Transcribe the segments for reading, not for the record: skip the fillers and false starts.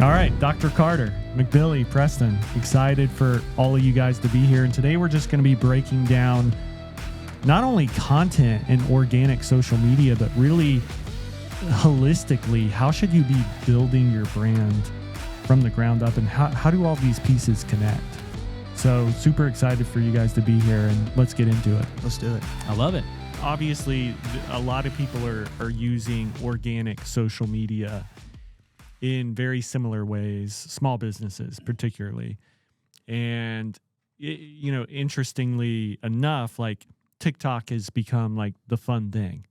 All right, Dr. Carter, McBilly, Preston, excited for all of you guys to be here. And today we're just going to be breaking down not only content and organic social media, but really holistically, how should you be building your brand from the ground up, and how do all these pieces connect? So super excited for you guys to be here, and let's get into it. Let's do it. I love it. Obviously, a lot of people are using organic social media in very similar ways, small businesses particularly. And, interestingly enough, like TikTok has become like the fun thing,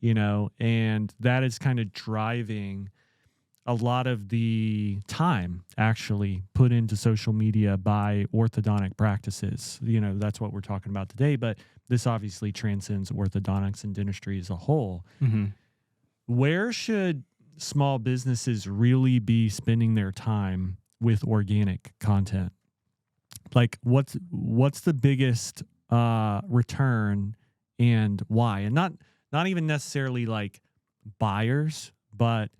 and that is kind of driving a lot of the time actually put into social media by orthodontic practices. That's what we're talking about today, but this obviously transcends orthodontics and dentistry as a whole. Mm-hmm. Where should small businesses really be spending their time with organic content? Like what's the biggest return and why? And not even necessarily like buyers, but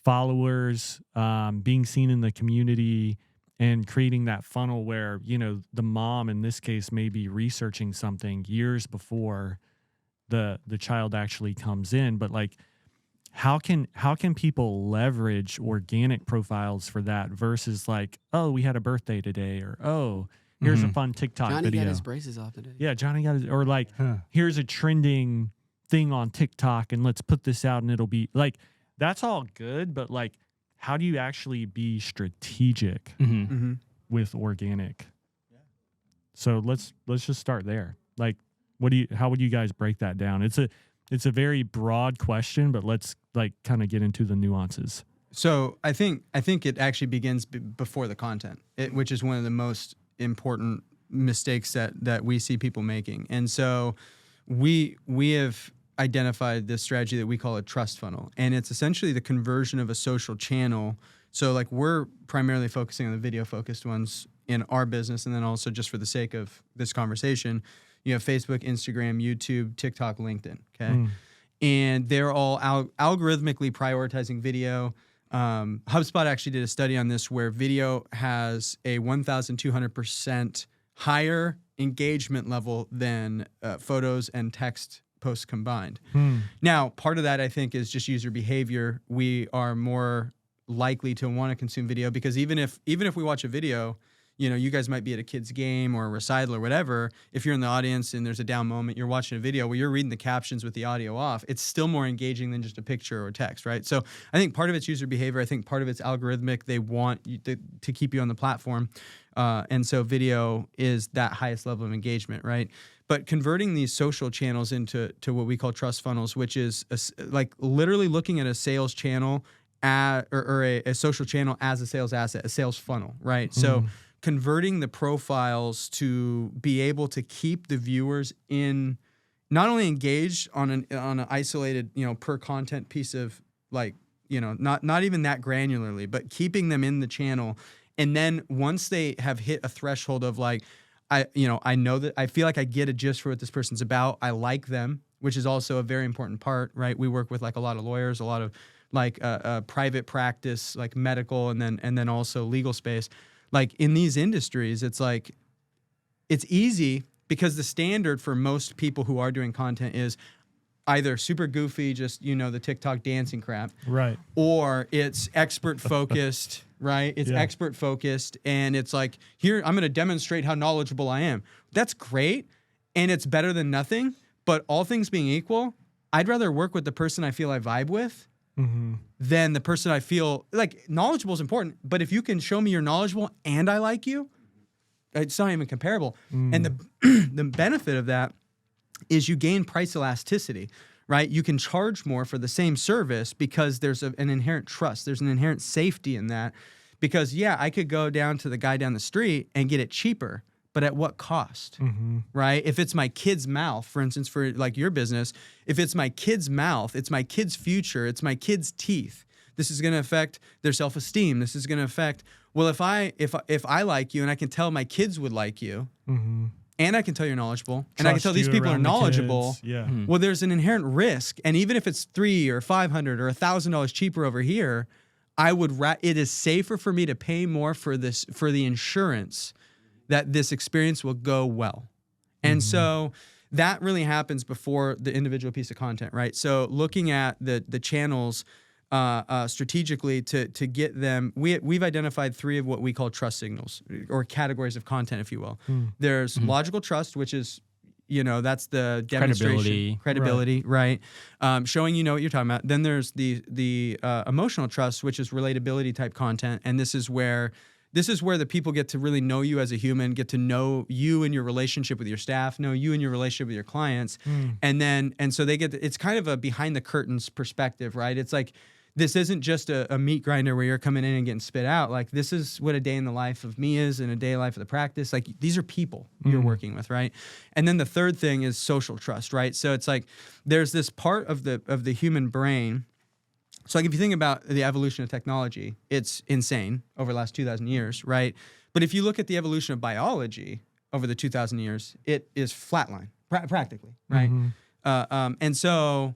followers, being seen in the community and creating that funnel where, the mom in this case may be researching something years before the child actually comes in. But like, how can people leverage organic profiles for that versus like, oh, we had a birthday today, or oh, here's a fun TikTok Johnny video. got his braces off today. Yeah, Johnny got his, or like, here's a trending thing on TikTok and let's put this out and it'll be like, that's all good, but like, how do you actually be strategic with organic? Yeah. So let's just start there. Like, how would you guys break that down? It's a very broad question, but let's like kind of get into the nuances. So I think it actually begins before the content, which is one of the most important mistakes that we see people making. And so we have identified this strategy that we call a trust funnel, and it's essentially the conversion of a social channel. So like we're primarily focusing on the video focused ones in our business, and then also just for the sake of this conversation, you have Facebook, Instagram, YouTube, TikTok, LinkedIn. Okay. And they're all algorithmically prioritizing video. HubSpot actually did a study on this where video has a 1,200% higher engagement level than photos and text posts combined. Now, part of that I think is just user behavior. We are more likely to want to consume video because even if we watch a video, you guys might be at a kid's game or a recital or whatever. If you're in the audience and there's a down moment, you're watching a video where you're reading the captions with the audio off, it's still more engaging than just a picture or text, right? So I think part of it's user behavior. I think part of it's algorithmic. They want you to keep you on the platform. And so video is that highest level of engagement, right? But converting these social channels into what we call trust funnels, which is like literally looking at a sales channel or a social channel as a sales asset, a sales funnel, right? So converting the profiles to be able to keep the viewers in, not only engaged on an isolated, per content piece of like, not even that granularly, but keeping them in the channel. And then once they have hit a threshold of like, I know that I feel like I get a gist for what this person's about. I like them, which is also a very important part, right? We work with like a lot of lawyers, a lot of like private practice, like medical, and then also legal space. Like in these industries, it's like, it's easy because the standard for most people who are doing content is either super goofy, just, the TikTok dancing crap. Right. Or it's expert focused, right? It's expert focused. And it's like, here, I'm going to demonstrate how knowledgeable I am. That's great. And it's better than nothing. But all things being equal, I'd rather work with the person I feel I vibe with than the person I feel like. Knowledgeable is important, but if you can show me you're knowledgeable and I like you, it's not even comparable. And the benefit of that is you gain price elasticity, right? You can charge more for the same service because there's an inherent trust. There's an inherent safety in that because, I could go down to the guy down the street and get it cheaper, but at what cost, right? If it's my kid's mouth, for instance, for like your business, if it's my kid's mouth, it's my kid's future, it's my kid's teeth. This is going to affect their self-esteem. This is going to affect, well, if I like you and I can tell my kids would like you, and I can tell you're knowledgeable, and I can tell these people are knowledgeable, well, there's an inherent risk. And even if it's $300 or $500 or $1,000 cheaper over here, it is safer for me to pay more for the insurance that this experience will go well. And so that really happens before the individual piece of content, right? So looking at the channels strategically to get them, we've identified 3 of what we call trust signals, or categories of content, if you will. There's logical trust, which is, that's the demonstration, credibility, right? Showing you know what you're talking about. Then there's the emotional trust, which is relatability type content, and this is where the people get to really know you as a human, get to know you and your relationship with your staff, know you and your relationship with your clients, and so they get it's kind of a behind the curtains perspective, right? It's like, this isn't just a meat grinder where you're coming in and getting spit out. Like, this is what a day in the life of me is, and a day in the life of the practice. Like, these are people you're working with, right? And then the third thing is social trust, right? So it's like, there's this part of the human brain. So like, if you think about the evolution of technology, it's insane over the last 2,000 years, right? But if you look at the evolution of biology over the 2,000 years, it is flatline, practically, right? And so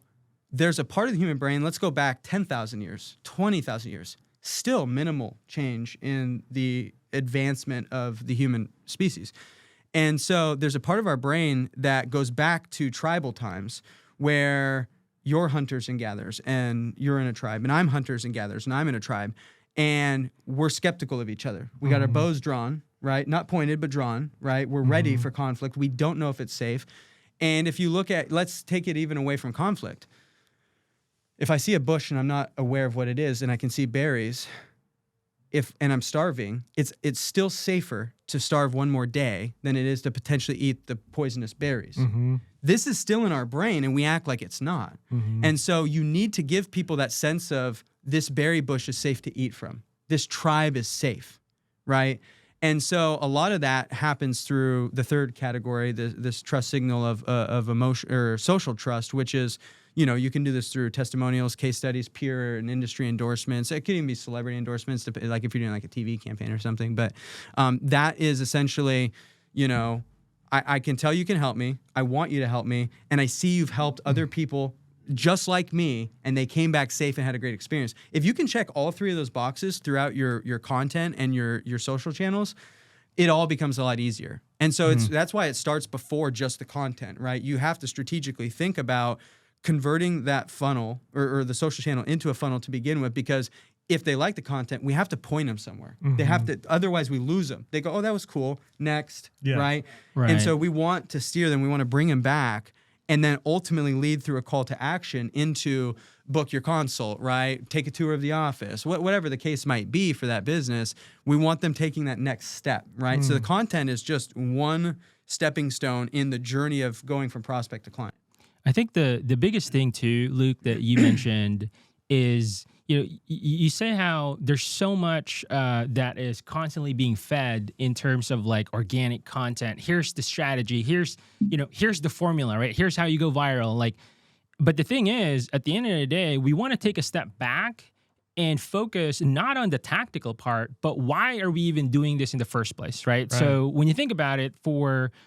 there's a part of the human brain, let's go back 10,000 years, 20,000 years, still minimal change in the advancement of the human species. And so there's a part of our brain that goes back to tribal times, where you're hunters and gatherers and you're in a tribe, and I'm hunters and gatherers and I'm in a tribe, and we're skeptical of each other. We got our bows drawn, right? Not pointed, but drawn, right? We're ready for conflict. We don't know if it's safe. And if you look at, let's take it even away from conflict. If I see a bush and I'm not aware of what it is, and I can see berries, and I'm starving, it's still safer to starve one more day than it is to potentially eat the poisonous berries. This is still in our brain, and we act like it's not. And so you need to give people that sense of, this berry bush is safe to eat from. This tribe is safe, right? And so a lot of that happens through the third category, this trust signal of emotion or social trust, which is, you can do this through testimonials, case studies, peer and industry endorsements. It could even be celebrity endorsements, like if you're doing like a TV campaign or something. But that is essentially, I can tell you can help me. I want you to help me. And I see you've helped other people just like me, and they came back safe and had a great experience. If you can check all 3 of those boxes throughout your content and your social channels, it all becomes a lot easier. And so that's why it starts before just the content, right? You have to strategically think about converting that funnel or the social channel into a funnel to begin with, because if they like the content, we have to point them somewhere. They have to, otherwise we lose them. They go, oh, that was cool. Next, right? And so we want to steer them. We want to bring them back, and then ultimately lead through a call to action into book your consult, right? Take a tour of the office, whatever the case might be for that business. We want them taking that next step, right? So the content is just one stepping stone in the journey of going from prospect to client. I think the biggest thing too, Luke, that you mentioned is, you say how there's so much that is constantly being fed in terms of like organic content. Here's the strategy. Here's the formula, right? Here's how you go viral. But the thing is, at the end of the day, we want to take a step back and focus not on the tactical part, but why are we even doing this in the first place, right? So when you think about it,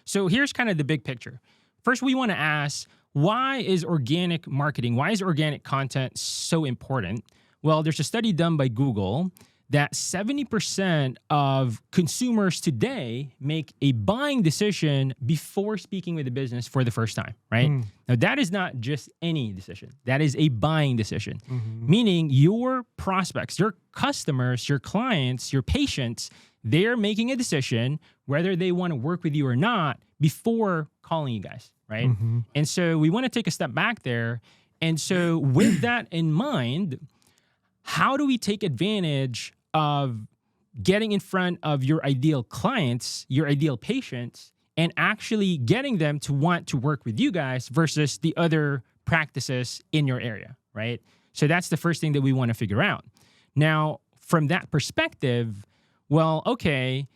so here's kind of the big picture. First, we want to ask, why is organic marketing, why is organic content so important? Well, there's a study done by Google that 70% of consumers today make a buying decision before speaking with the business for the first time, right? Now, that is not just any decision. That is a buying decision, meaning your prospects, your customers, your clients, your patients, they're making a decision whether they want to work with you or not before calling you guys, right? And so we want to take a step back there. And so with that in mind, how do we take advantage of getting in front of your ideal clients, your ideal patients, and actually getting them to want to work with you guys versus the other practices in your area, right? So that's the first thing that we want to figure out. Now, from that perspective, well, okay,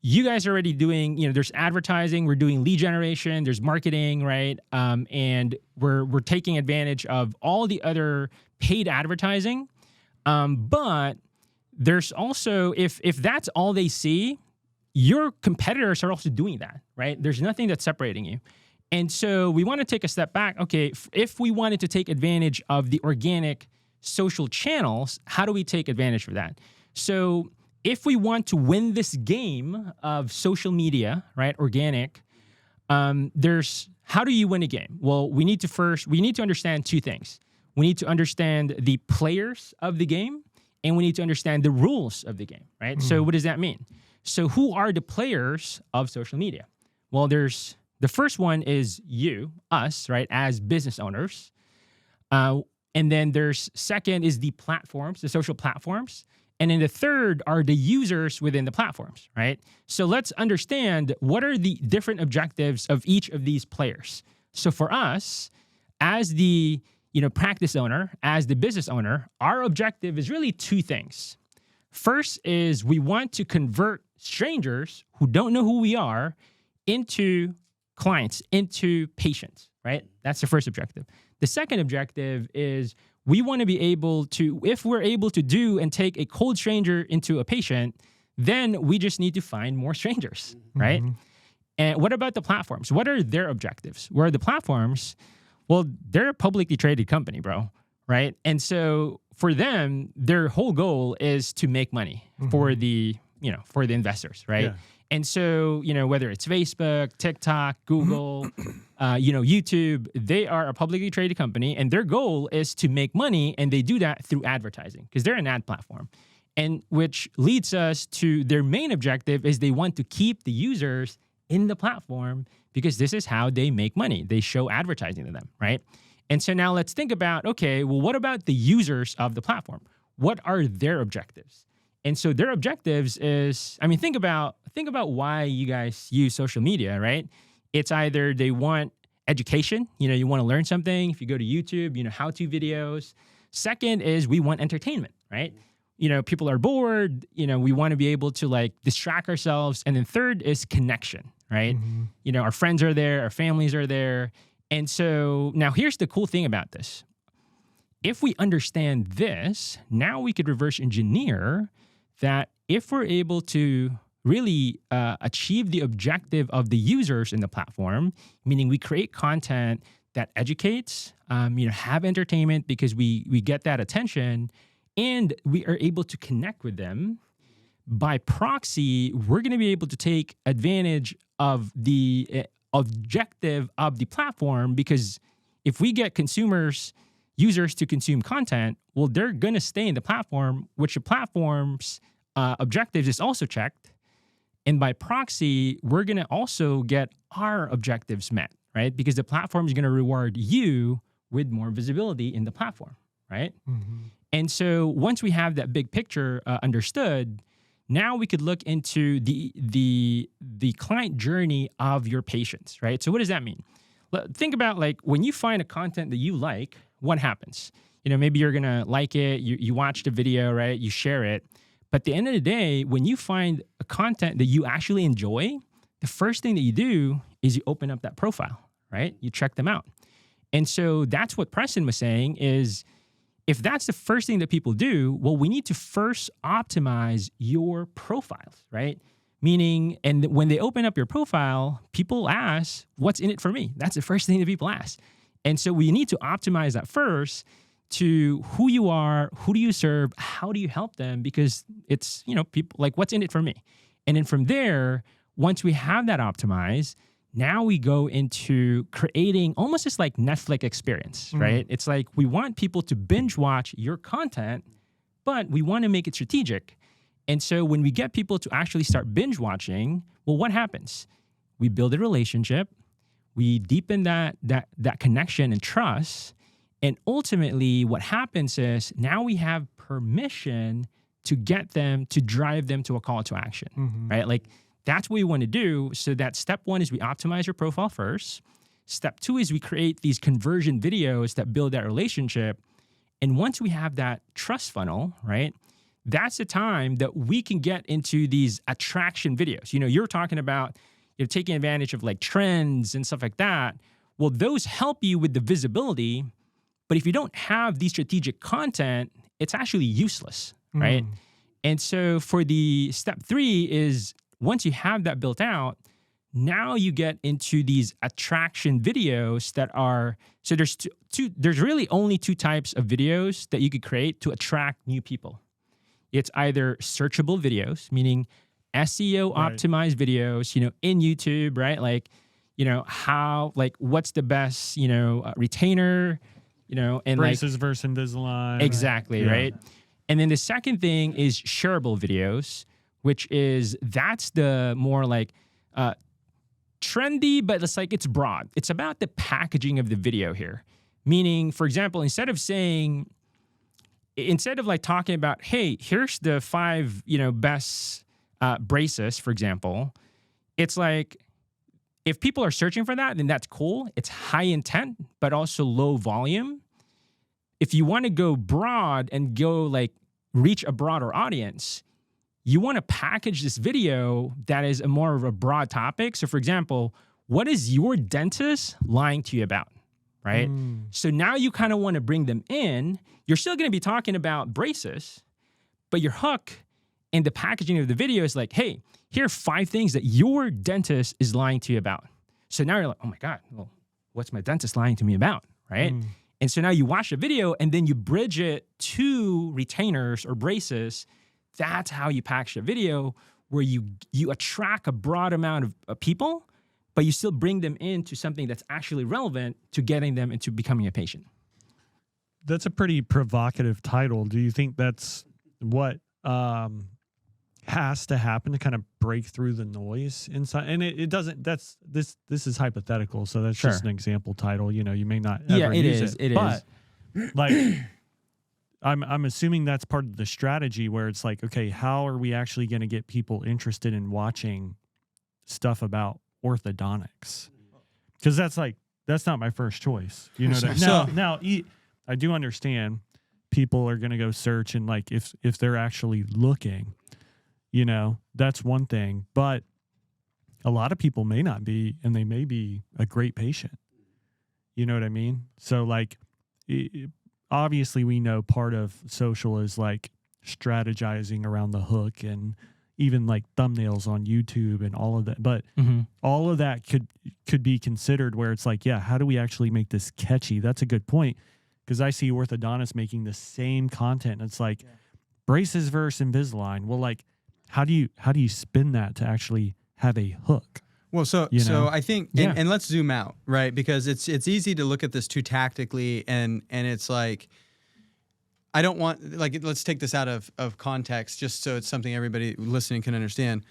you guys are already doing, there's advertising, we're doing lead generation, there's marketing, right? And we're taking advantage of all the other paid advertising. But there's also, if that's all they see, your competitors are also doing that, right? There's nothing that's separating you. And so we want to take a step back. Okay, if we wanted to take advantage of the organic social channels, how do we take advantage of that? So if we want to win this game of social media, right, organic, there's how do you win a game? Well, we need to understand two things. We need to understand the players of the game, and we need to understand the rules of the game, right? So what does that mean? So who are the players of social media? Well, there's the first one is us, right, as business owners. And then there's second is the platforms, the social platforms. And then the third are the users within the platforms, right? So let's understand what are the different objectives of each of these players. So for us, as the practice owner, as the business owner, our objective is really two things. First is we want to convert strangers who don't know who we are into clients, into patients, right? That's the first objective. The second objective is we want to be able to, if we're able to do and take a cold stranger into a patient, then we just need to find more strangers, right? And what about the platforms? What are their objectives? Where are the platforms? Well, they're a publicly traded company, bro, right? And so for them, their whole goal is to make money for the investors, right? Yeah. And so, whether it's Facebook, TikTok, Google, YouTube, they are a publicly traded company, and their goal is to make money, and they do that through advertising because they're an ad platform. And which leads us to their main objective is they want to keep the users in the platform because this is how they make money. They show advertising to them, right? And so now let's think about, okay, well, what about the users of the platform? What are their objectives? And so their objectives is, think about why you guys use social media, right? It's either they want education, you want to learn something. If you go to YouTube, how-to videos. Second is we want entertainment, right? People are bored, we want to be able to distract ourselves. And then third is connection, right? Our friends are there, our families are there. And so now here's the cool thing about this. If we understand this, now we could reverse engineer that if we're able to really achieve the objective of the users in the platform, meaning we create content that educates, have entertainment because we get that attention, and we are able to connect with them, by proxy, we're going to be able to take advantage of the objective of the platform, because if we get users to consume content, well, they're going to stay in the platform, which the platform's objectives is also checked. And by proxy, we're going to also get our objectives met, right? Because the platform is going to reward you with more visibility in the platform, right? And so once we have that big picture understood, now we could look into the client journey of your patients, right? So what does that mean? Think about when you find a content that you like, what happens? Maybe you're going to like it, you watched a video, right? You share it. But at the end of the day, when you find a content that you actually enjoy, the first thing that you do is you open up that profile, right? You check them out. And so that's what Preston was saying is, if that's the first thing that people do, well, we need to first optimize your profiles, right? Meaning, and when they open up your profile, people ask, what's in it for me? That's the first thing that people ask. And so we need to optimize that first to who you are, who do you serve, how do you help them? Because it's, people what's in it for me? And then from there, once we have that optimized, now we go into creating almost just like Netflix experience, right? It's like we want people to binge watch your content, but we want to make it strategic. And so when we get people to actually start binge watching, well, what happens? We build a relationship, we deepen that connection and trust, and ultimately what happens is now we have permission to get them, to drive them to a call to action, right? That's what we want to do. So that step one is we optimize your profile first. Step two is we create these conversion videos that build that relationship. And once we have that trust funnel, right, that's the time that we can get into these attraction videos. You're talking about taking advantage of trends and stuff like that. Well, those help you with the visibility. But if you don't have the strategic content, it's actually useless, right? And so for the step three is once you have that built out, Now you get into these attraction videos that are, so there's really only two types of videos that you could create to attract new people. It's either searchable videos, meaning SEO optimized videos, in YouTube, right? Like, how, like, what's the best, retainer, and braces versus Invisalign. Exactly, right? And then the second thing is shareable videos, which that's the more like trendy, but it's broad. It's about the packaging of the video here. Meaning, for example, instead of like talking about, hey, here's the 5, best braces, for example, it's like, if people are searching for that, then that's cool. It's high intent, but also low volume. If you want to go broad and go like reach a broader audience, you want to package this video that is more of a broad topic. So for example, what is your dentist lying to you about, right? So now you kind of want to bring them in. You're still going to be talking about braces, but your hook and the packaging of the video is like, hey, here are 5 things that your dentist is lying to you about. So now you're like, oh my God, well, what's my dentist lying to me about, right? And so now you watch the video and then you bridge it to retainers or braces. That's how you package a video where you attract a broad amount of people, but you still bring them into something that's actually relevant to getting them into becoming a patient. That's a pretty provocative title. Do you think that's what has to happen to kind of break through the noise inside? And it doesn't, this is hypothetical. So that's just an example title. You may not ever use it. But like, I'm assuming that's part of the strategy where it's like, okay, how are we actually going to get people interested in watching stuff about orthodontics? Because that's not my first choice. You know what I mean? Now, I do understand people are going to go search, and like if they're actually looking, that's one thing. But a lot of people may not be, and they may be a great patient. You know what I mean? So like, obviously we know part of social is like strategizing around the hook and even like thumbnails on YouTube and all of that. But all of that could be considered where it's like, yeah, how do we actually make this catchy? That's a good point. Because I see orthodontists making the same content. And it's like braces versus Invisalign. Well, like, how do you spin that to actually have a hook? Well, so I think, and let's zoom out, right? Because it's easy to look at this too tactically, and it's like, I don't want, like, let's take this out of context just so it's something everybody listening can understand.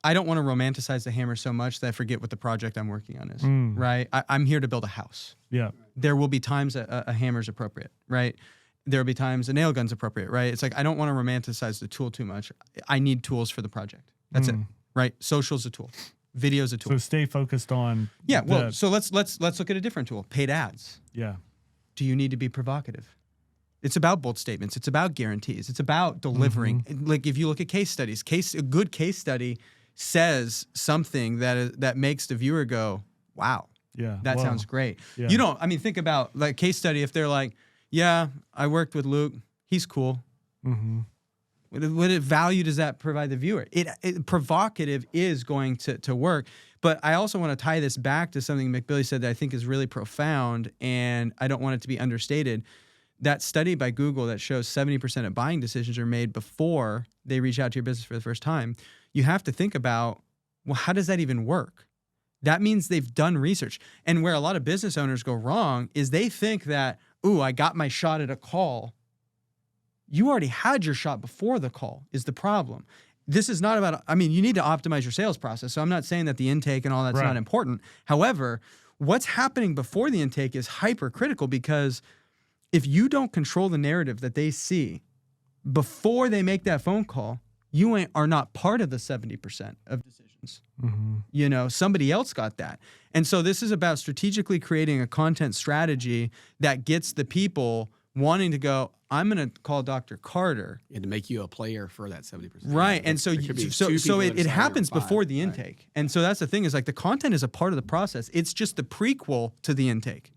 I don't want to romanticize the hammer so much that I forget what the project I'm working on is, right? I'm here to build a house. Yeah. There will be times a hammer's appropriate, right? There will be times a nail gun's appropriate, right? It's like, I don't want to romanticize the tool too much. I need tools for the project. That's it, right? Social's a tool. Video's a tool. So stay focused on. Yeah. Well, so let's look at a different tool. Paid ads. Yeah. Do you need to be provocative? It's about bold statements. It's about guarantees. It's about delivering. Like if you look at case studies, a good case study says something that makes the viewer go, wow, that sounds great. Yeah. Think about like case study. If they're like, yeah, I worked with Luke. He's cool. What value does that provide the viewer? It provocative is going to work. But I also want to tie this back to something McBilly said that I think is really profound, and I don't want it to be understated. That study by Google that shows 70% of buying decisions are made before they reach out to your business for the first time. You have to think about, well, how does that even work? That means they've done research. And where a lot of business owners go wrong is they think that, ooh, I got my shot at a call. You already had your shot before the call is the problem. This is not about, you need to optimize your sales process. So I'm not saying that the intake and all that's not important. However, what's happening before the intake is hypercritical, because if you don't control the narrative that they see before they make that phone call, you are not part of the 70% of decisions. Somebody else got that. And so this is about strategically creating a content strategy that gets the people wanting to go, I'm going to call Dr. Carter. And to make you a player for that 70%. Right. And so it happens before the intake. And so that's the thing, is like the content is a part of the process. It's just the prequel to the intake.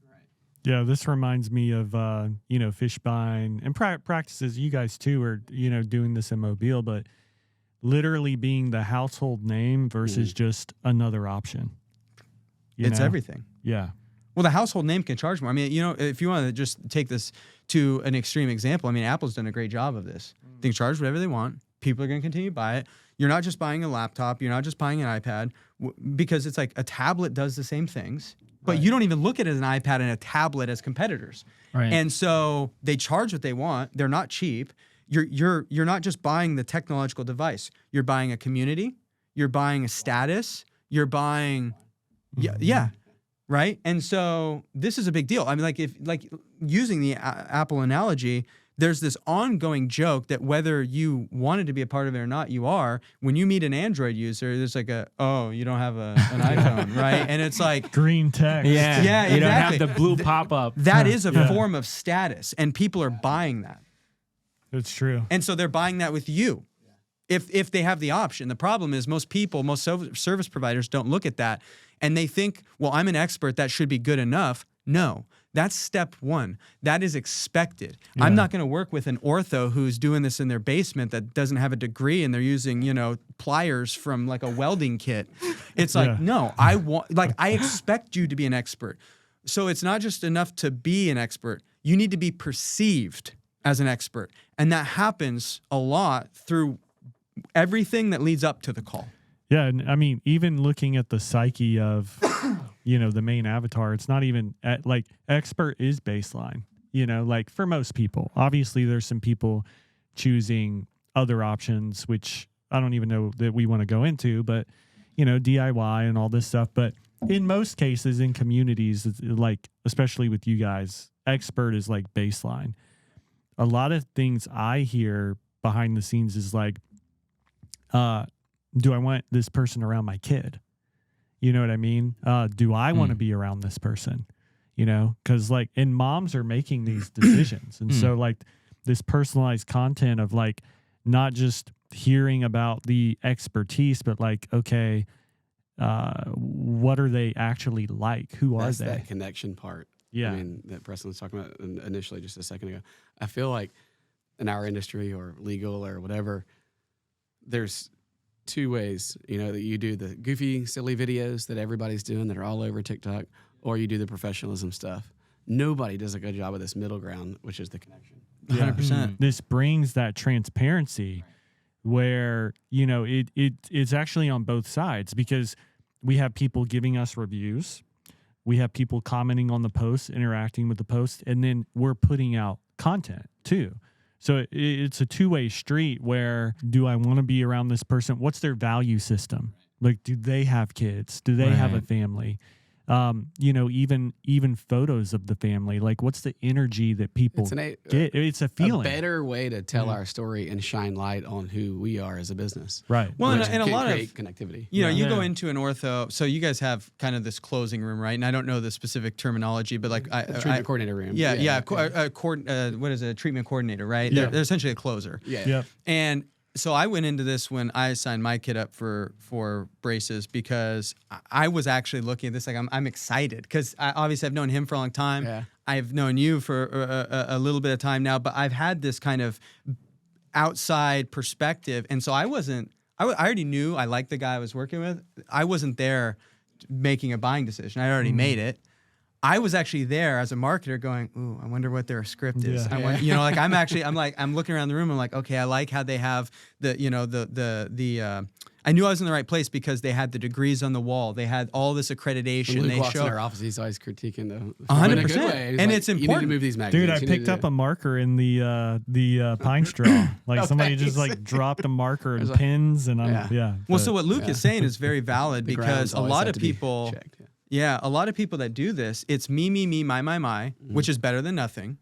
Yeah, this reminds me of, fish buying and practices. You guys too are, doing this in Mobile, but literally being the household name versus just another option. It's know? everything. Yeah. Well, the household name can charge more. I mean, if you want to just take this to an extreme example, I mean, Apple's done a great job of this. They can charge whatever they want. People are going to continue to buy it. You're not just buying a laptop. You're not just buying an iPad, because it's like a tablet does the same things, but you don't even look at it as an iPad and a tablet as competitors. Right. And so they charge what they want. They're not cheap. You're not just buying the technological device. You're buying a community. You're buying a status. You're buying, yeah. Right. And so this is a big deal. I mean, like using the Apple analogy, there's this ongoing joke that whether you wanted to be a part of it or not, you are. When you meet an Android user, there's like you don't have an iPhone, right? And it's like green text. Yeah, You exactly. don't have the blue pop-up. That is a form of status, and people are buying that. It's true. And so they're buying that with you. If they have the option. The problem is most service providers don't look at that, and they think, well, I'm an expert, that should be good enough. No, that's step one. That is expected. Yeah. I'm not going to work with an ortho who's doing this in their basement that doesn't have a degree and they're using, pliers from like a welding kit. It's like, no, I expect you to be an expert. So it's not just enough to be an expert. You need to be perceived as an expert. And that happens a lot through everything that leads up to the call. Yeah, and I mean, even looking at the psyche of, the main avatar, it's not even like expert is baseline. Like for most people, obviously there's some people choosing other options, which I don't even know that we want to go into, but DIY and all this stuff. But in most cases, in communities, it's like especially with you guys, expert is like baseline. A lot of things I hear behind the scenes is like, do I want this person around my kid? You know what I mean? Do I want to be around this person? Because and moms are making these decisions. And so like this personalized content of like not just hearing about the expertise, but like, okay, what are they actually like? Who That's are they? that connection part. Yeah. I mean, that Preston was talking about initially just a second ago. I feel like in our industry or legal or whatever, there's two ways, that you do the goofy, silly videos that everybody's doing that are all over TikTok, or you do the professionalism stuff. Nobody does a good job of this middle ground, which is the connection. 100%. This brings that transparency where, it's actually on both sides, because we have people giving us reviews. We have people commenting on the posts, interacting with the post, and then we're putting out content too. So it's a two-way street where, do I want to be around this person? What's their value system? Like, do they have kids? Do they have a family? Even photos of the family. Like, what's the energy that people get? It's a feeling. A better way to tell our story and shine light on who we are as a business. Right. Well, and a lot of connectivity. You go into an ortho. So you guys have kind of this closing room, right? And I don't know the specific terminology, but like treatment coordinator room. What is it? A treatment coordinator, right? Yeah. They're essentially a closer. Yeah. Yep. And so I went into this when I signed my kid up for braces, because I was actually looking at this like I'm excited, because obviously I've known him for a long time. Yeah. I've known you for a little bit of time now, but I've had this kind of outside perspective, and so I already knew I liked the guy I was working with. I wasn't there making a buying decision. I already made it. I was actually there as a marketer going, ooh, I wonder what their script is. Yeah. I'm looking around the room. I'm like, okay, I like how they have I knew I was in the right place because they had the degrees on the wall. They had all this accreditation. When Luke they walks in show our office, he's always critiquing the 100%. And it's You need important. to move these magazines. Dude, I picked up a marker in the pine straw. Like somebody just like dropped a marker and pins, and Well, so what Luke is saying is very valid, because a lot of people, checked. a lot of people that do this, it's me, my, which is better than nothing.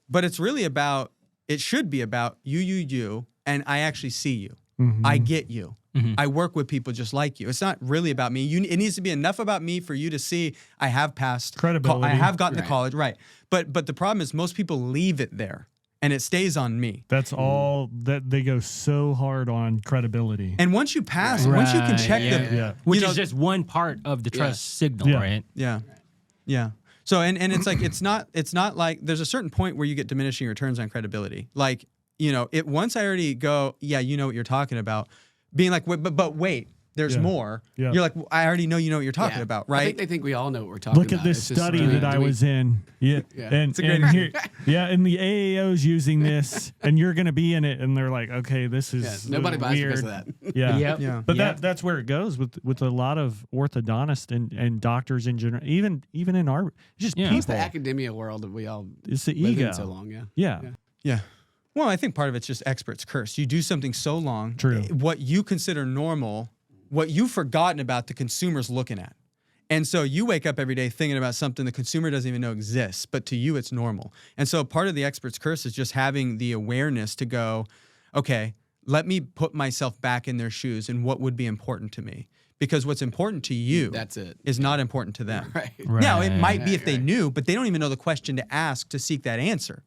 But it's really about, it should be about you, and I actually see you. Mm-hmm. I get you. Mm-hmm. I work with people just like you. It's not really about me. It needs to be enough about me for you to see I have passed credibility. I have gotten to college, right? But the problem is most people leave it there, and it stays on me. That's all that they go so hard on credibility. And once you pass, once you can check which is just one part of the trust signal, right? Yeah. So and it's like it's not like there's a certain point where you get diminishing returns on credibility. Like once I already go, yeah, you know what you're talking about, being like, but wait, there's more. Yeah. You're like, well, I already know you know what you're talking about, right? I think they think we all know what we're talking Look about. at this It's just, study do we- that I do we- was in. Yeah. Yeah. And here, and the AAO's using this, and you're going to be in it. And they're like, okay, this is Nobody buys weird. because of that. Yeah. Yep. Yeah. But Yep. that's where it goes with a lot of orthodontists and doctors in general, even in our just Yeah. people. It's the academia world that we all It's the lived ego. in so long. Yeah. Yeah. Yeah. Well, I think part of it's just expert's curse. You do something so long, True. what you consider normal, what you've forgotten about, the consumer's looking at. And so you wake up every day thinking about something the consumer doesn't even know exists, but to you it's normal. And so part of the expert's curse is just having the awareness to go, okay, let me put myself back in their shoes and what would be important to me. Because what's important to you That's it. is not important to them. Right. Now, it might be Right, if they right. knew, but they don't even know the question to ask to seek that answer.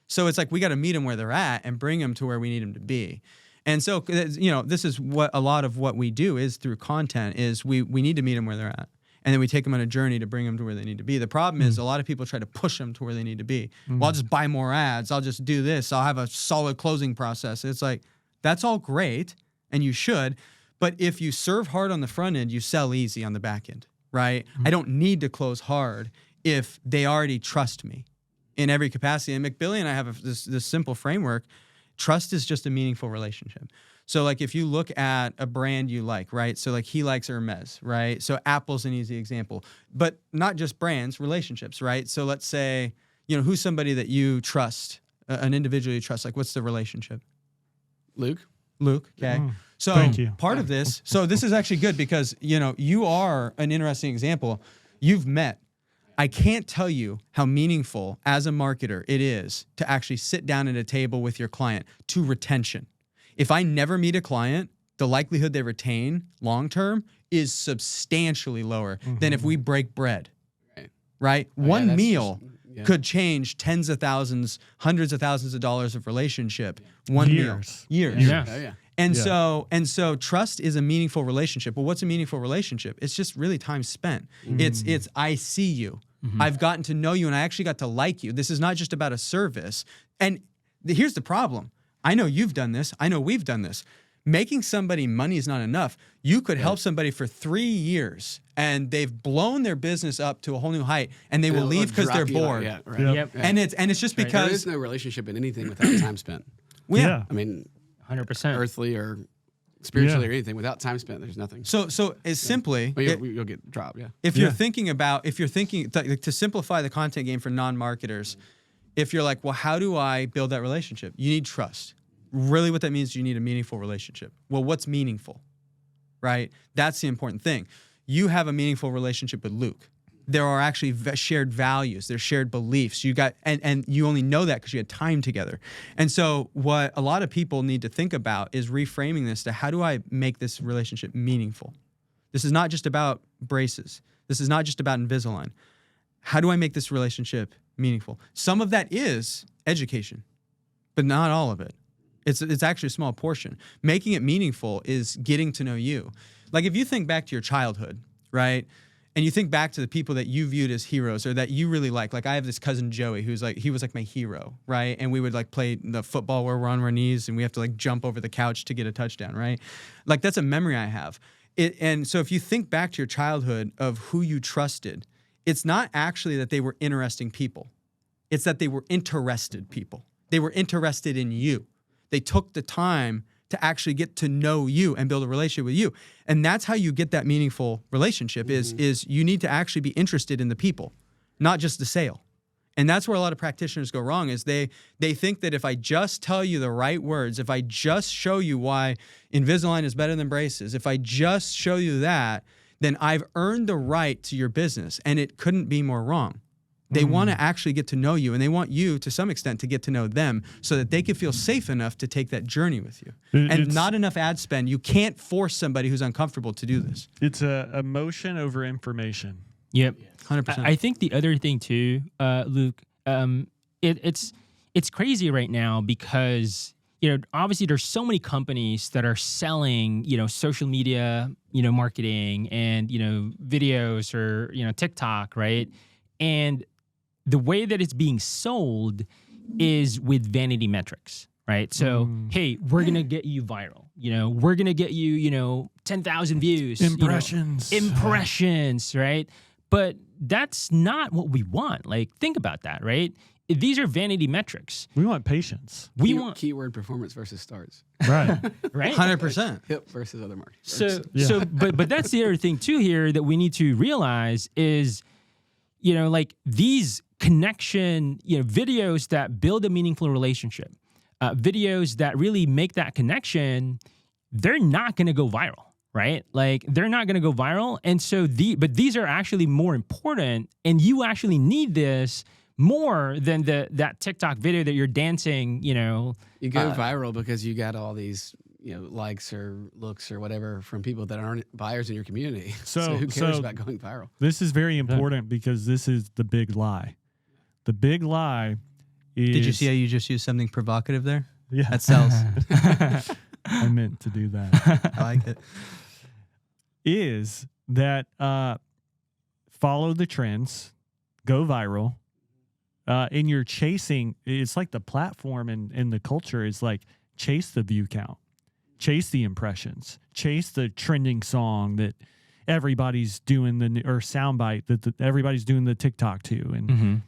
So it's like we got to meet them where they're at and bring them to where we need them to be. And so, this is what a lot of what we do is through content is we need to meet them where they're at. And then we take them on a journey to bring them to where they need to be. The problem is a lot of people try to push them to where they need to be. Well, I'll just buy more ads. I'll just do this. I'll have a solid closing process. It's like, that's all great and you should. But if you serve hard on the front end, you sell easy on the back end, right? I don't need to close hard if they already trust me in every capacity. And McBilly and I have this simple framework. Trust is just a meaningful relationship. So like if you look at a brand you like, right? So like he likes Hermes, right? So Apple's an easy example, but not just brands, relationships, right? So let's say, who's somebody that you trust, an individual you trust, like what's the relationship? Luke. Luke, okay. So Thank you. part of this, so this is actually good because, you are an interesting example. You've met. I can't tell you how meaningful as a marketer it is to actually sit down at a table with your client to retention. If I never meet a client, the likelihood they retain long-term is substantially lower than if we break bread, right? One that's meal just- could change tens of thousands, hundreds of thousands of dollars of relationship. One Years. meal. Years. Yeah. Oh, yeah. And Yeah. so trust is a meaningful relationship. Well, what's a meaningful relationship? It's just really time spent. It's I see you. I've gotten to know you and I actually got to like you. This is not just about a service. And here's the problem. I know you've done this. I know we've done this. Making somebody money is not enough. You could help somebody for 3 years and they've blown their business up to a whole new height and they will It'll leave because drop they're you out, bored. Yeah, right. Yep. Yep. And it's just There because is no relationship in anything without time spent. Yeah. I mean, 100%. earthly or spiritually Yeah. or anything. Without time spent, there's nothing. so it's simply Well, you'll get dropped. Yeah. if you're Yeah. thinking to simplify the content game for non-marketers, if you're like, well, how do I build that relationship? You need trust. Really what that means is you need a meaningful relationship. Well, what's meaningful, right? That's the important thing. You have a meaningful relationship with Luke. There are actually shared values. There's shared beliefs. And you only know that because you had time together. And so what a lot of people need to think about is reframing this to how do I make this relationship meaningful? This is not just about braces. This is not just about Invisalign. How do I make this relationship meaningful? Some of that is education, but not all of it. It's actually a small portion. Making it meaningful is getting to know you. Like if you think back to your childhood, right? And you think back to the people that you viewed as heroes or that you really like I have this cousin Joey who's like, he was like my hero, right? And we would like play the football where we're on our knees and we have to like jump over the couch to get a touchdown, right? Like that's a memory I have. And so if you think back to your childhood of who you trusted, it's not actually that they were interesting people. It's that they were interested people. They were interested in you. They took the time to actually get to know you and build a relationship with you. And that's how you get that meaningful relationship is you need to actually be interested in the people, not just the sale. And that's where a lot of practitioners go wrong is they think that if I just tell you the right words, if I just show you why Invisalign is better than braces, if I just show you that, then I've earned the right to your business. And it couldn't be more wrong. They want to actually get to know you, and they want you, to some extent, to get to know them so that they can feel safe enough to take that journey with you. And not enough ad spend. You can't force somebody who's uncomfortable to do this. It's a emotion over information. Yep. 100%. I think the other thing too, Luke, it's crazy right now because obviously there's so many companies that are selling social media marketing and videos or TikTok, right? And the way that it's being sold is with vanity metrics, right? So, hey, we're going to get you viral. We're going to get you, 10,000 views. Impressions. Impressions, right? But that's not what we want. Like, think about that, right? These are vanity metrics. We want patience. We want keyword performance versus starts. Right. right? 100%. Hip versus other market. But that's the other thing too here that we need to realize is, like these connection, videos that build a meaningful relationship, videos that really make that connection, they're not going to go viral, right? Like they're not going to go viral. And so but these are actually more important, and you actually need this more than that TikTok video that you're dancing, You go viral because you got all these, likes or looks or whatever from people that aren't buyers in your community. So who cares about going viral? This is very important because this is the big lie. The big lie is... Did you see how you just used something provocative there? Yeah. That sells. I meant to do that. I like it. Is that follow the trends, go viral, and you're chasing... It's like the platform and the culture is like chase the view count, chase the impressions, chase the trending song that everybody's doing or soundbite that everybody's doing the TikTok to. And,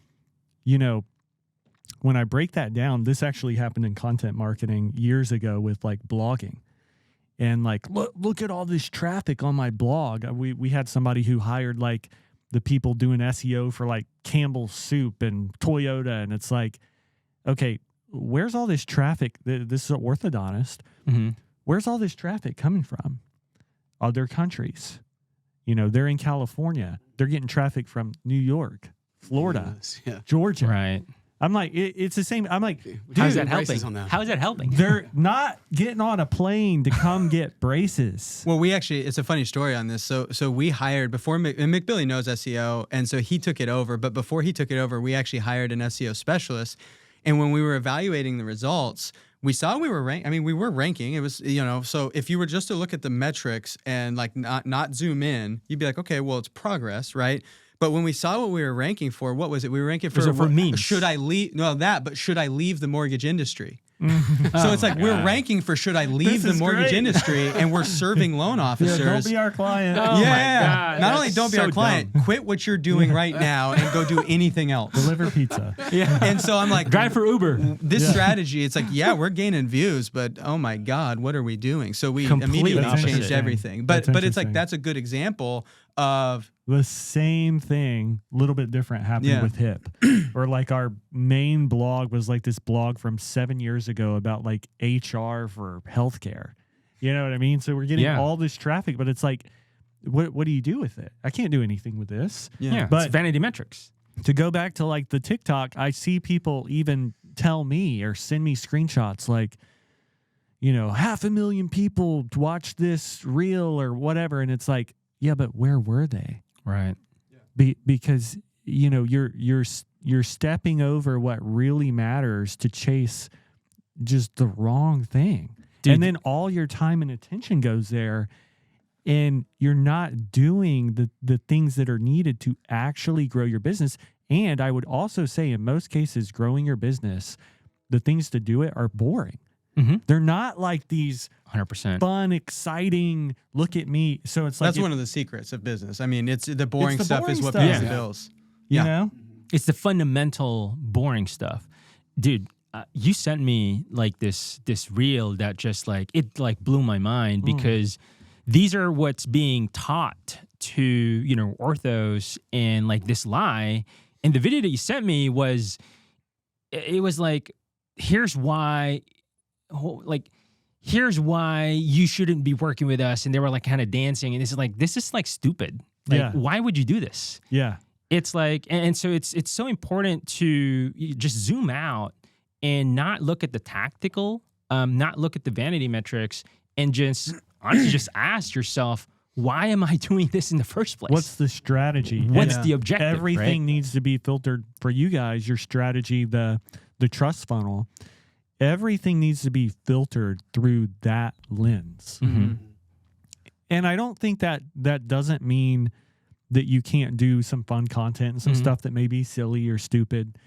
when I break that down, this actually happened in content marketing years ago with like blogging. And like, look at all this traffic on my blog. We had somebody who hired like the people doing SEO for like Campbell's Soup and Toyota. And it's like, okay, where's all this traffic? This is an orthodontist. Mm-hmm. Where's all this traffic coming from? Other countries. They're in California. They're getting traffic from New York, Florida, Georgia. Right. I'm like, it's the same. I'm like, dude, how's that helping? How is that helping? They're not getting on a plane to come get braces. Well, it's a funny story on this. So we hired before, and McBilly knows SEO, and so he took it over. But before he took it over, we actually hired an SEO specialist. And when we were evaluating the results, we saw we were ranking. I mean, we were ranking. It was, so if you were just to look at the metrics and like not zoom in, you'd be like, okay, well, it's progress, right? But when we saw what we were ranking for, what was it? We were ranking for memes. Should I leave? No, but should I leave the mortgage industry? So it's like we're ranking for should I leave the mortgage industry, and we're serving loan officers. Don't be our client. Oh my God. Not only don't be our client, quit what you're doing right now and go do anything else. Deliver pizza. Yeah. And so I'm like, drive for Uber. This strategy, it's like, we're gaining views, but oh my God, what are we doing? So we immediately changed everything. But it's like that's a good example of the same thing, a little bit different, happened with hip. Or like our main blog was like this blog from 7 years ago about like HR for healthcare. You know what I mean? So we're getting all this traffic, but it's like, what do you do with it? I can't do anything with this. Yeah, but it's vanity metrics. To go back to like the TikTok, I see people even tell me or send me screenshots like, 500,000 people watch this reel or whatever. And it's like, yeah, but where were they? Right. Because you're stepping over what really matters to chase just the wrong thing. Dude. And then all your time and attention goes there, and you're not doing the things that are needed to actually grow your business. And I would also say in most cases, growing your business, the things to do it are boring. Mm-hmm. They're not like these 100% fun, exciting, look at me. So it's like that's one of the secrets of business. I mean, it's the boring stuff boring is what stuff. pays the bills. You know? It's the fundamental boring stuff. Dude, you sent me like this reel that just like, it like blew my mind because these are what's being taught to, orthos and like this lie. And the video that you sent me was like, here's why you shouldn't be working with us. And they were like kind of dancing. And this is like stupid. Like, why would you do this? Yeah. It's like, and so it's so important to just zoom out and not look at the tactical, not look at the vanity metrics, and just honestly just ask yourself, why am I doing this in the first place? What's the strategy? What's the objective? Everything needs to be filtered for you guys. Your strategy, the trust funnel, everything needs to be filtered through that lens. Mm-hmm. And I don't think that doesn't mean that you can't do some fun content and some stuff that may be silly or stupid,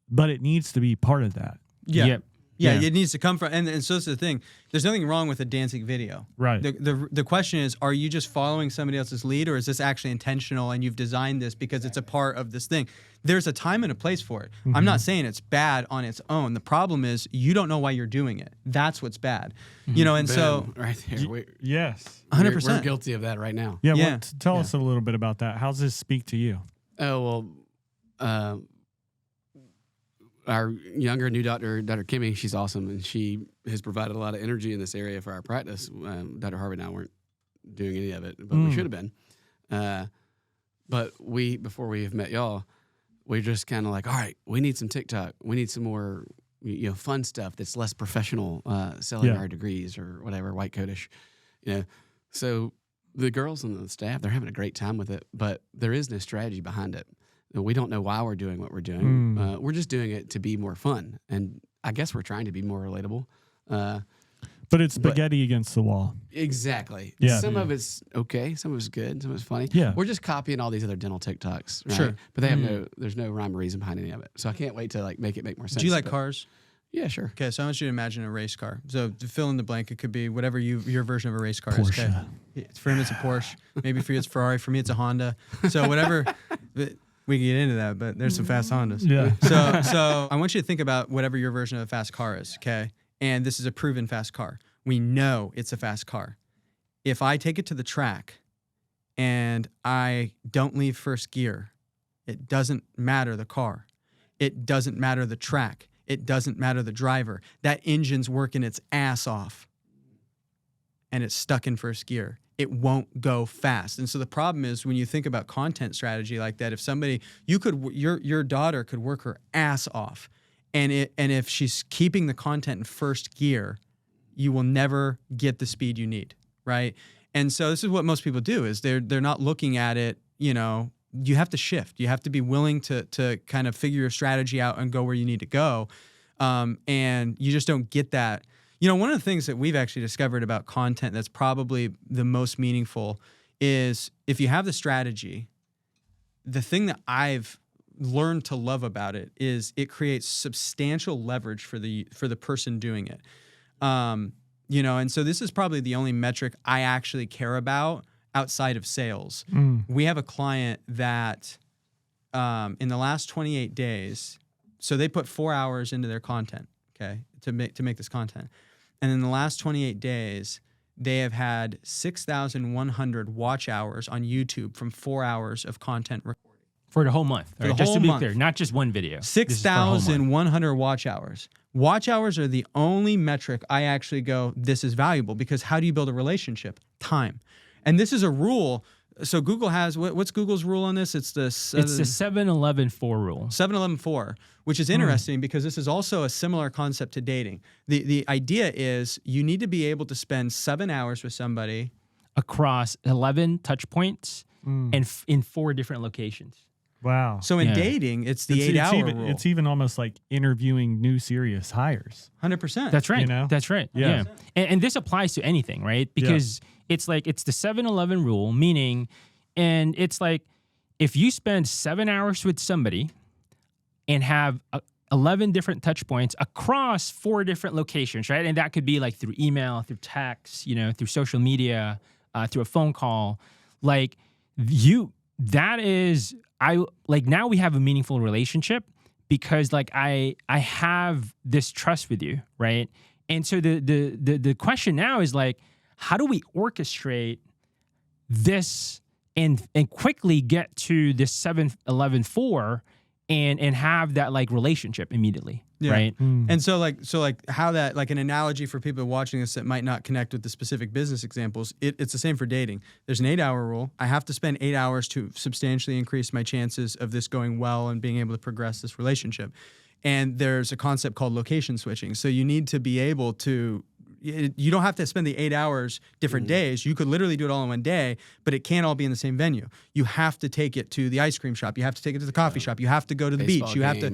but it needs to be part of that. Yeah. Yep. Yeah, Yeah. it needs to come from, and so that's the thing. There's nothing wrong with a dancing video. Right. The question is, are you just following somebody else's lead, or is this actually intentional and you've designed this because it's a part of this thing? There's a time and a place for it. I'm not saying it's bad on its own. The problem is you don't know why you're doing it. That's what's bad. You know, and so Boom, right there. Yes. 100%. We're guilty of that right now. Yeah. Yeah. Well, tell us a little bit about that. How's this speak to you? Oh, well, our younger new doctor, Dr. Kimmy, she's awesome, and she has provided a lot of energy in this area for our practice. Dr. Harvey and I weren't doing any of it, but we should have been. But before we have met y'all, we're just kind of like, all right, we need some TikTok. We need some more, fun stuff that's less professional, selling our degrees or whatever, white coatish, So the girls and the staff, they're having a great time with it, but there is no strategy behind it. We don't know why we're doing what we're doing. We're just doing it to be more fun. And I guess we're trying to be more relatable. But it's spaghetti against the wall. Exactly. Yeah. Some of it's okay. Some of it's good. Some of it's funny. Yeah. We're just copying all these other dental TikToks. Right? Sure. But they have there's no rhyme or reason behind any of it. So I can't wait to make more sense. do you like but- cars? Yeah, sure. Okay, so I want you to imagine a race car. So to fill in the blank, it could be whatever your version of a race car is. Okay? Porsche. For him, it's a Porsche. Maybe for you, it's Ferrari. For me, it's a Honda. So whatever. We can get into that, but there's some fast Hondas. Yeah. So I want you to think about whatever your version of a fast car is, okay? And this is a proven fast car. We know it's a fast car. If I take it to the track and I don't leave first gear, it doesn't matter the car. It doesn't matter the track. It doesn't matter the driver. That engine's working its ass off and it's stuck in first gear. It won't go fast. And so the problem is when you think about content strategy like that, if somebody, your daughter could work her ass off, and if she's keeping the content in first gear, you will never get the speed you need, right? And so this is what most people do is they're not looking at it, you have to shift. You have to be willing to kind of figure your strategy out and go where you need to go. And you just don't get that. One of the things that we've actually discovered about content that's probably the most meaningful is if you have the strategy, the thing that I've learned to love about it is it creates substantial leverage for the person doing it. And so this is probably the only metric I actually care about outside of sales. We have a client that in the last 28 days, so they put 4 hours into their content, okay, to make this content. And in the last 28 days, they have had 6,100 watch hours on YouTube from 4 hours of content recording. For the whole month. For the Right? Just whole to be month. clear, not just one video. This is for a whole month. 6,100 watch hours. Watch hours are the only metric I actually go, this is valuable, because how do you build a relationship? Time. And this is a rule. So Google has, what's Google's rule on this? It's the 7-11-4 rule. 7-11-4, which is interesting because this is also a similar concept to dating. The idea is you need to be able to spend 7 hours with somebody Across 11 touch points and in 4 different locations. Wow. So in dating, it's the 8 hour rule. It's even almost like interviewing new serious hires. 100%. That's right. You know? That's right. Yeah. And this applies to anything, right? Because it's like it's the 7-11 rule, meaning, and it's like if you spend 7 hours with somebody and have 11 different touch points across 4 different locations, right? And that could be like through email, through text, through social media, through a phone call, like that is, now we have a meaningful relationship because like I have this trust with you, right? And so the question now is like, how do we orchestrate this and quickly get to this 7-11-4 and have that like relationship immediately, right? And so how that, like an analogy for people watching this that might not connect with the specific business examples, it's the same for dating. There's an 8 hour rule. I have to spend 8 hours to substantially increase my chances of this going well and being able to progress this relationship. And there's a concept called location switching. So you need to be able to you don't have to spend the 8 hours different days. You could literally do it all in one day, but it can't all be in the same venue. You have to take it to the ice cream shop. You have to take it to the coffee shop. You have to go to the beach. You have to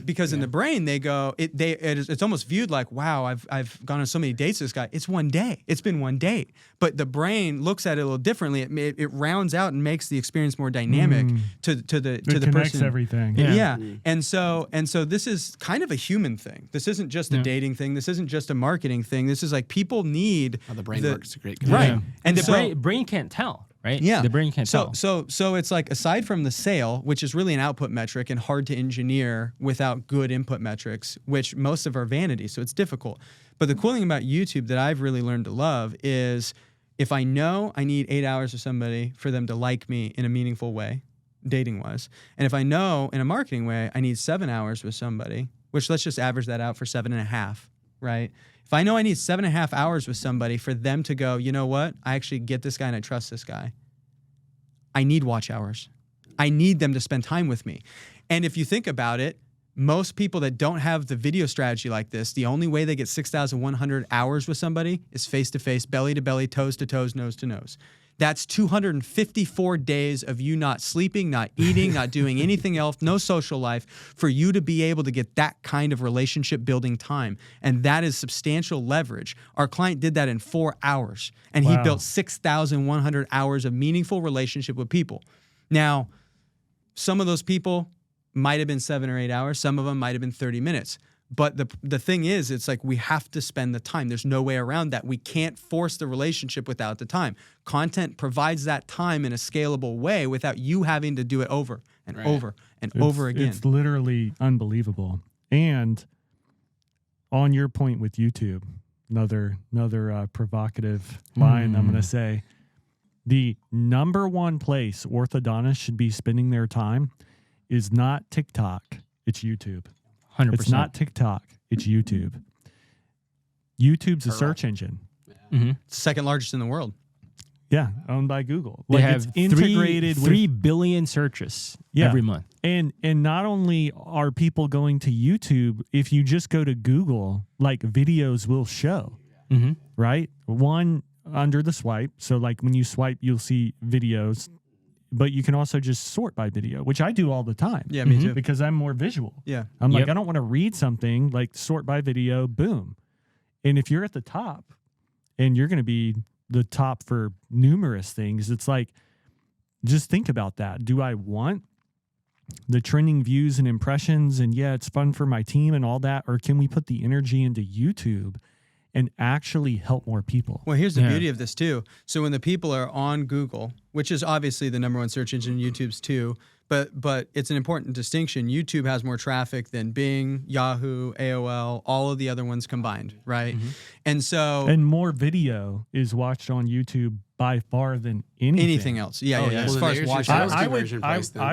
because in the brain they go it's almost viewed like, wow, I've gone on so many dates with this guy. It's one day. It's been one date. But the brain looks at it a little differently. It rounds out and makes the experience more dynamic to the person. Everything. Yeah. And so this is kind of a human thing. This isn't just a dating thing. This isn't just a marketing thing. This is like people need how the brain works. A great right. Yeah. And the brain can't tell, right? Yeah. The brain can't tell. So it's like, aside from the sale, which is really an output metric and hard to engineer without good input metrics, which most of our vanity, so it's difficult. But the cool thing about YouTube that I've really learned to love is if I know I need 8 hours with somebody for them to like me in a meaningful way, dating wise, and if I know in a marketing way I need 7 hours with somebody, which let's just average that out for 7.5, right? If I know I need 7.5 hours with somebody for them to go, you know what? I actually get this guy and I trust this guy. I need watch hours. I need them to spend time with me. And if you think about it, most people that don't have the video strategy like this, the only way they get 6,100 hours with somebody is face-to-face, belly-to-belly, toes-to-toes, nose-to-nose. That's 254 days of you not sleeping, not eating, not doing anything else, no social life, for you to be able to get that kind of relationship building time. And that is substantial leverage. Our client did that in 4 hours, and he built 6,100 hours of meaningful relationship with people. Now, some of those people might have been 7 or 8 hours. Some of them might have been 30 minutes. But the thing is, it's like we have to spend the time. There's no way around that. We can't force the relationship without the time. Content provides that time in a scalable way without you having to do it over and over and over again. It's literally unbelievable. And on your point with YouTube, another provocative line I'm going to say, the number one place orthodontists should be spending their time is not TikTok, it's YouTube. 100%. It's not TikTok, it's YouTube. YouTube's a search engine. Mm-hmm. It's the second largest in the world. Yeah, owned by Google. They Like have it's integrated 3 billion searches every month. And not only are people going to YouTube, if you just go to Google, like videos will show, right? One under the swipe. So like when you swipe, you'll see videos. But you can also just sort by video, which I do all the time. Yeah, me too. Because I'm more visual. Yeah. I'm like, I don't want to read something, like sort by video, boom. And if you're at the top and you're going to be the top for numerous things, it's like, just think about that. Do I want the trending views and impressions and yeah, it's fun for my team and all that? Or can we put the energy into YouTube and actually help more people? Well, here's the beauty of this too. So when the people are on Google, which is obviously the number one search engine, YouTube's too, but it's an important distinction. YouTube has more traffic than Bing, Yahoo, AOL, all of the other ones combined, right? And more video is watched on YouTube by far than anything else. Yeah. Well, As far as watch hours,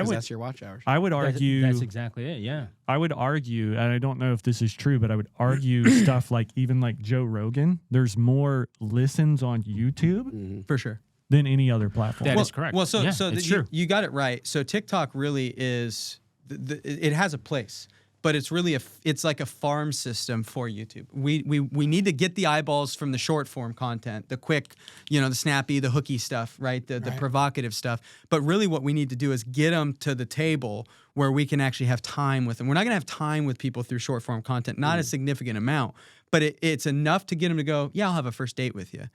that's your watch hours. I would argue that's exactly it. Yeah. I would argue, and I don't know if this is true, but I would argue stuff like even like Joe Rogan, there's more listens on YouTube for sure than any other platform. That is correct. Well, it's true. You got it right. So TikTok really is, it has a place, but it's really it's like a farm system for YouTube. We need to get the eyeballs from the short form content, the quick, the snappy, the hooky stuff, right? The provocative stuff. But really what we need to do is get them to the table where we can actually have time with them. We're not going to have time with people through short form content, not a significant amount, but it's enough to get them to go, yeah, I'll have a first date with you.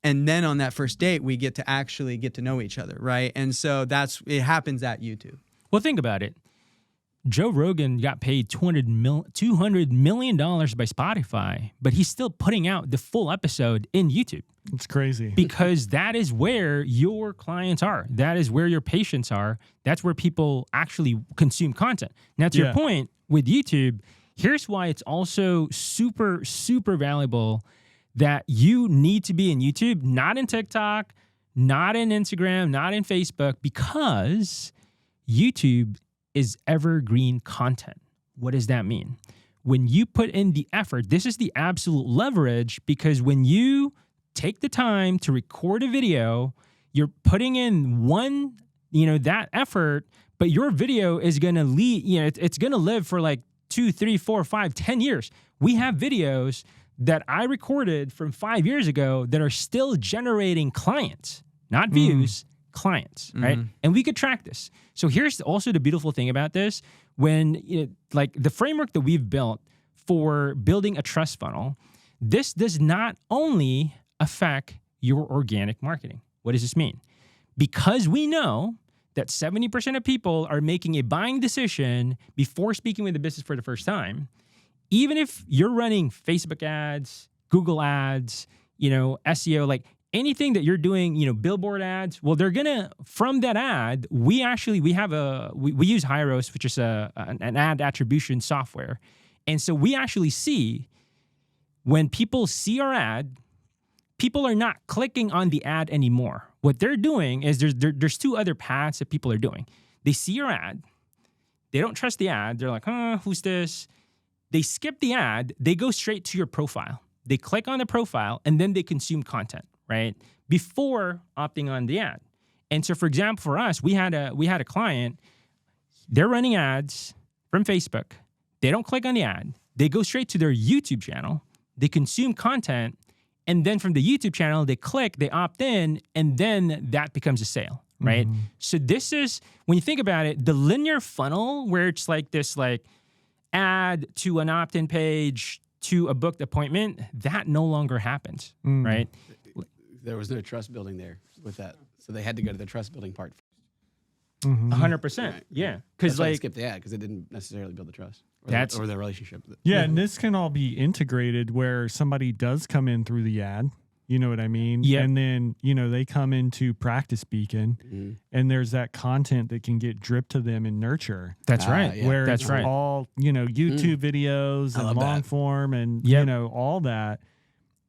And then on that first date, we get to actually get to know each other, right? And so it happens at YouTube. Well, think about it. Joe Rogan got paid $200 million by Spotify, but he's still putting out the full episode in YouTube. It's crazy. Because that is where your clients are. That is where your patients are. That's where people actually consume content. Now, to your point with YouTube, here's why it's also super, super valuable that you need to be in YouTube, not in TikTok, not in Instagram, not in Facebook, because YouTube is evergreen content. What does that mean? When you put in the effort, this is the absolute leverage, because when you take the time to record a video, you're putting in that effort, but your video is going to lead, it's going to live for like 2, 3, 4, 5, 10 years. We have videos that I recorded from 5 years ago that are still generating clients, not views, clients, right? And we could track this. So here's also the beautiful thing about this. When like the framework that we've built for building a trust funnel, this does not only affect your organic marketing. What does this mean? Because we know that 70% of people are making a buying decision before speaking with the business for the first time, even if you're running Facebook ads, Google ads, SEO, like anything that you're doing, billboard ads, well, they're gonna, from that ad, we use Hyros, which is an ad attribution software. And so we actually see when people see our ad, people are not clicking on the ad anymore. What they're doing is there's two other paths that people are doing. They see your ad. They don't trust the ad. They're like, who's this? They skip the ad. They go straight to your profile. They click on the profile, and then they consume content, right? Before opting on the ad. And so, for example, for us, we had a client. They're running ads from Facebook. They don't click on the ad. They go straight to their YouTube channel. They consume content. And then from the YouTube channel, they click, they opt in, and then that becomes a sale, right? So this is, when you think about it, the linear funnel where it's like this like ad to an opt-in page to a booked appointment, that no longer happens, right? There was no trust building there with that. So they had to go to the trust building part. 100%. Right. Yeah. That's Because why they like, skipped the ad, because it didn't necessarily build the trust or the relationship. Yeah, and this can all be integrated where somebody does come in through the ad. You know what I mean? Yeah. And then, they come into Practice Beacon and there's that content that can get dripped to them in Nurture. that's right. yeah. Where That's it's right. all, YouTube videos I and love long that. form and, Yep. all that.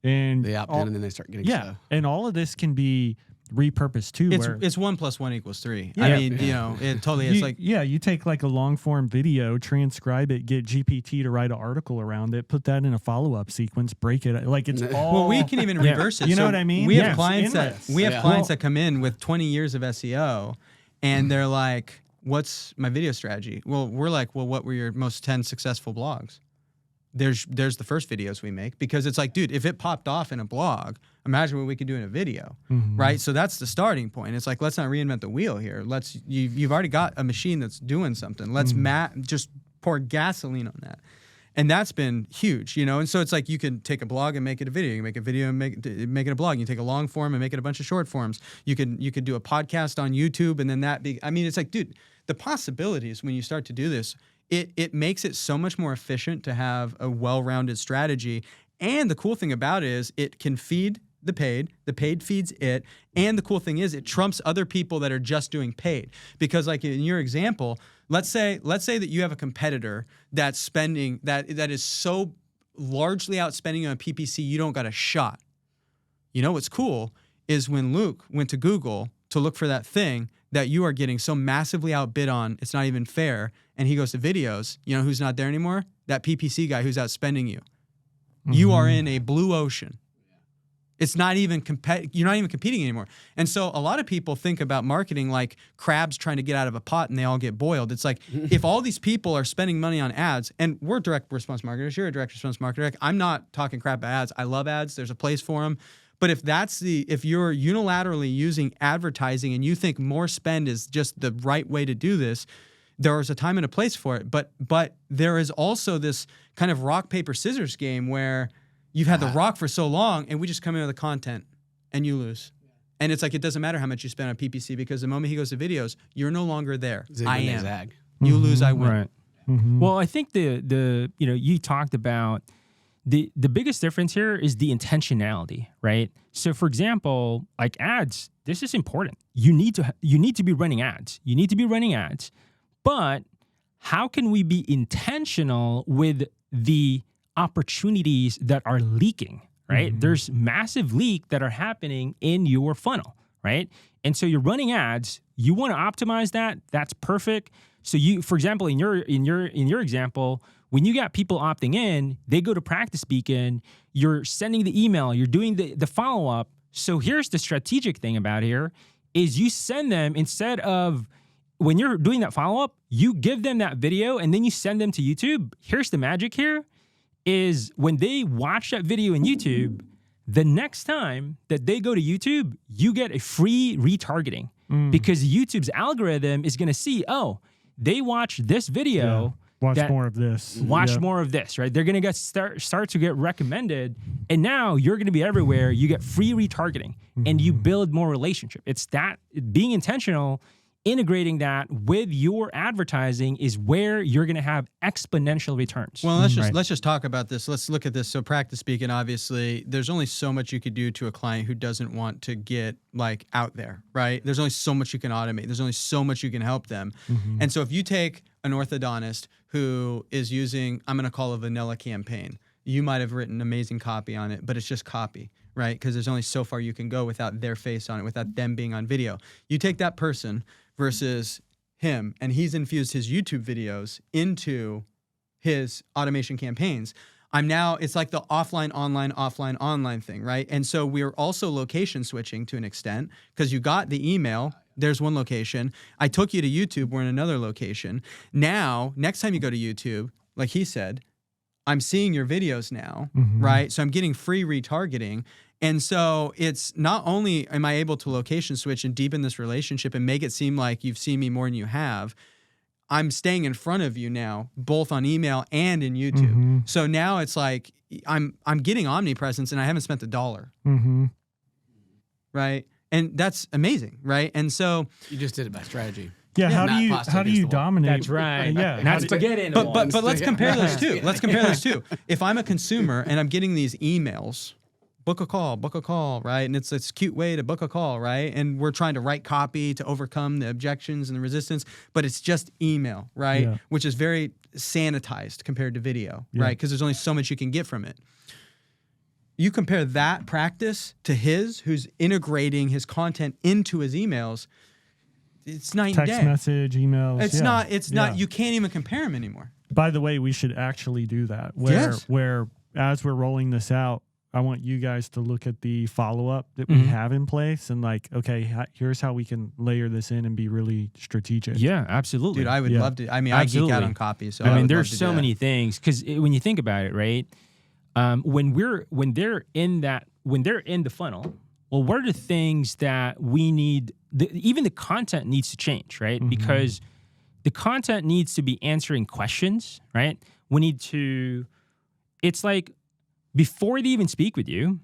And They opt in and then they start getting stuff. and all of this can be repurposed too. It's 1 + 1 = 3. Yeah. I mean, it totally is like. you take like a long form video, transcribe it, get GPT to write an article around it, put that in a follow up sequence, break it like it's all. Well, we can even reverse it. You know So what I mean? We have Yeah. clients It's that come in with 20 years of SEO, and they're like, "What's my video strategy?" Well, we're like, "Well, what were your most 10 successful blogs?" There's the first videos we make, because it's like, dude, if it popped off in a blog, imagine what we could do in a video, right? So that's the starting point. It's like, let's not reinvent the wheel here. You've already got a machine that's doing something. Let's just pour gasoline on that. And that's been huge, And so it's like, you can take a blog and make it a video. You can make a video and make it a blog. You take a long form and make it a bunch of short forms. You could do a podcast on YouTube, and then it's like, dude, the possibilities when you start to do this, it makes it so much more efficient to have a well-rounded strategy. And the cool thing about it is it can feed the paid feeds it, and the cool thing is it trumps other people that are just doing paid. Because like in your example, let's say that you have a competitor that's spending that is so largely outspending on PPC, you don't got a shot. What's cool is when Luke went to Google to look for that thing that you are getting so massively outbid on, it's not even fair, and he goes to videos, who's not there anymore? That PPC guy who's outspending you. You are in a blue ocean. It's not even you're not even competing anymore. And so a lot of people think about marketing like crabs trying to get out of a pot and they all get boiled. It's like, if all these people are spending money on ads, and we're direct response marketers, you're a direct response marketer. Like, I'm not talking crap about ads. I love ads. There's a place for them. But if you're unilaterally using advertising and you think more spend is just the right way to do this, there is a time and a place for it. But there is also this kind of rock, paper, scissors game where you've had the rock for so long and we just come in with the content and you lose. And it's like, it doesn't matter how much you spend on PPC, because the moment he goes to videos, you're no longer there. I am. Zag. You lose, I win. Right. Well, I think you talked about the biggest difference here is the intentionality, right? So for example, like ads, this is important. You need to be running ads. You need to be running ads. But how can we be intentional with the opportunities that are leaking, right? There's massive leak that are happening in your funnel, right? And so you're running ads. You want to optimize that. That's perfect. So you, for example, in your example, when you got people opting in, they go to Practice Beacon. You're sending the email. You're doing the follow up. So here's the strategic thing about here is you send them, instead of when you're doing that follow up, you give them that video and then you send them to YouTube. Here's the magic here is when they watch that video in YouTube, the next time that they go to YouTube, you get a free retargeting because YouTube's algorithm is going to see, oh, they watch this video. Watch more of this. Watch more of this, right? They're going to start to get recommended. And now you're going to be everywhere. You get free retargeting and you build more relationship. It's that being intentional, integrating that with your advertising is where you're going to have exponential returns. Well, let's just talk about this. Let's look at this. So practice speaking, obviously, there's only so much you could do to a client who doesn't want to get like out there, right? There's only so much you can automate. There's only so much you can help them. And so if you take an orthodontist who is using, I'm going to call a vanilla campaign, you might have written amazing copy on it, but it's just copy, right? Because there's only so far you can go without their face on it, without them being on video. You take that person versus him, and he's infused his YouTube videos into his automation campaigns. It's like the offline, online thing, right? And so we're also location switching to an extent because you got the email. There's one location. I took you to YouTube. We're in another location. Now, next time you go to YouTube, like he said, I'm seeing your videos now, right? So I'm getting free retargeting. And so it's not only am I able to location switch and deepen this relationship and make it seem like you've seen me more than you have, I'm staying in front of you now, both on email and in YouTube. So now it's like I'm getting omnipresence and I haven't spent $1. Right? And that's amazing, right? And so you just did it by strategy. Yeah, how do you dominate? That's right. Yeah, not spaghetti. But let's compare those two. Let's compare those two. If I'm a consumer and I'm getting these emails, book a call, right? And it's a cute way to book a call, right? And we're trying to write copy to overcome the objections and the resistance, but it's just email, right? Yeah. Which is very sanitized compared to video, right? Because there's only so much you can get from it. You compare that practice to his, who's integrating his content into his emails, it's night and day. Text message, emails. It's not, you can't even compare them anymore. By the way, we should actually do that. Where as we're rolling this out, I want you guys to look at the follow-up that we have in place and like, okay, here's how we can layer this in and be really strategic. Yeah, absolutely. Dude, I would love to. I mean, absolutely. I geek out on copy. So I mean, there's so many things because when you think about it, right? When they're in the funnel, well, what are the things that we need? Even the content needs to change, right? Because the content needs to be answering questions, right? We need to. It's like before they even speak with you,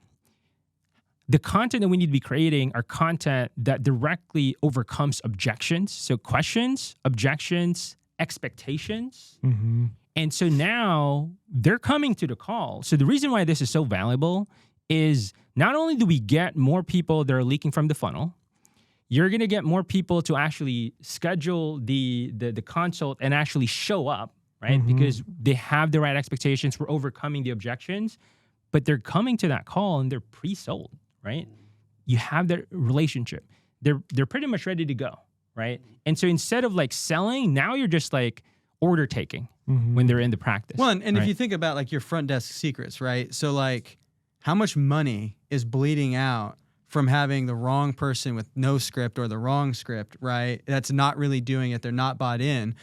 the content that we need to be creating are content that directly overcomes objections. So questions, objections, expectations. And so now they're coming to the call. So the reason why this is so valuable is not only do we get more people that are leaking from the funnel, you're going to get more people to actually schedule the consult and actually show up, right? Because they have the right expectations. We're overcoming the objections, but they're coming to that call and they're pre-sold, right? You have that relationship. They're pretty much ready to go, right? And so instead of like selling, now you're just like order taking when they're in the practice. Well, and right? if you think about like your front desk secrets, right? So like how much money is bleeding out from having the wrong person with no script or the wrong script, right? That's not really doing it. They're not bought in.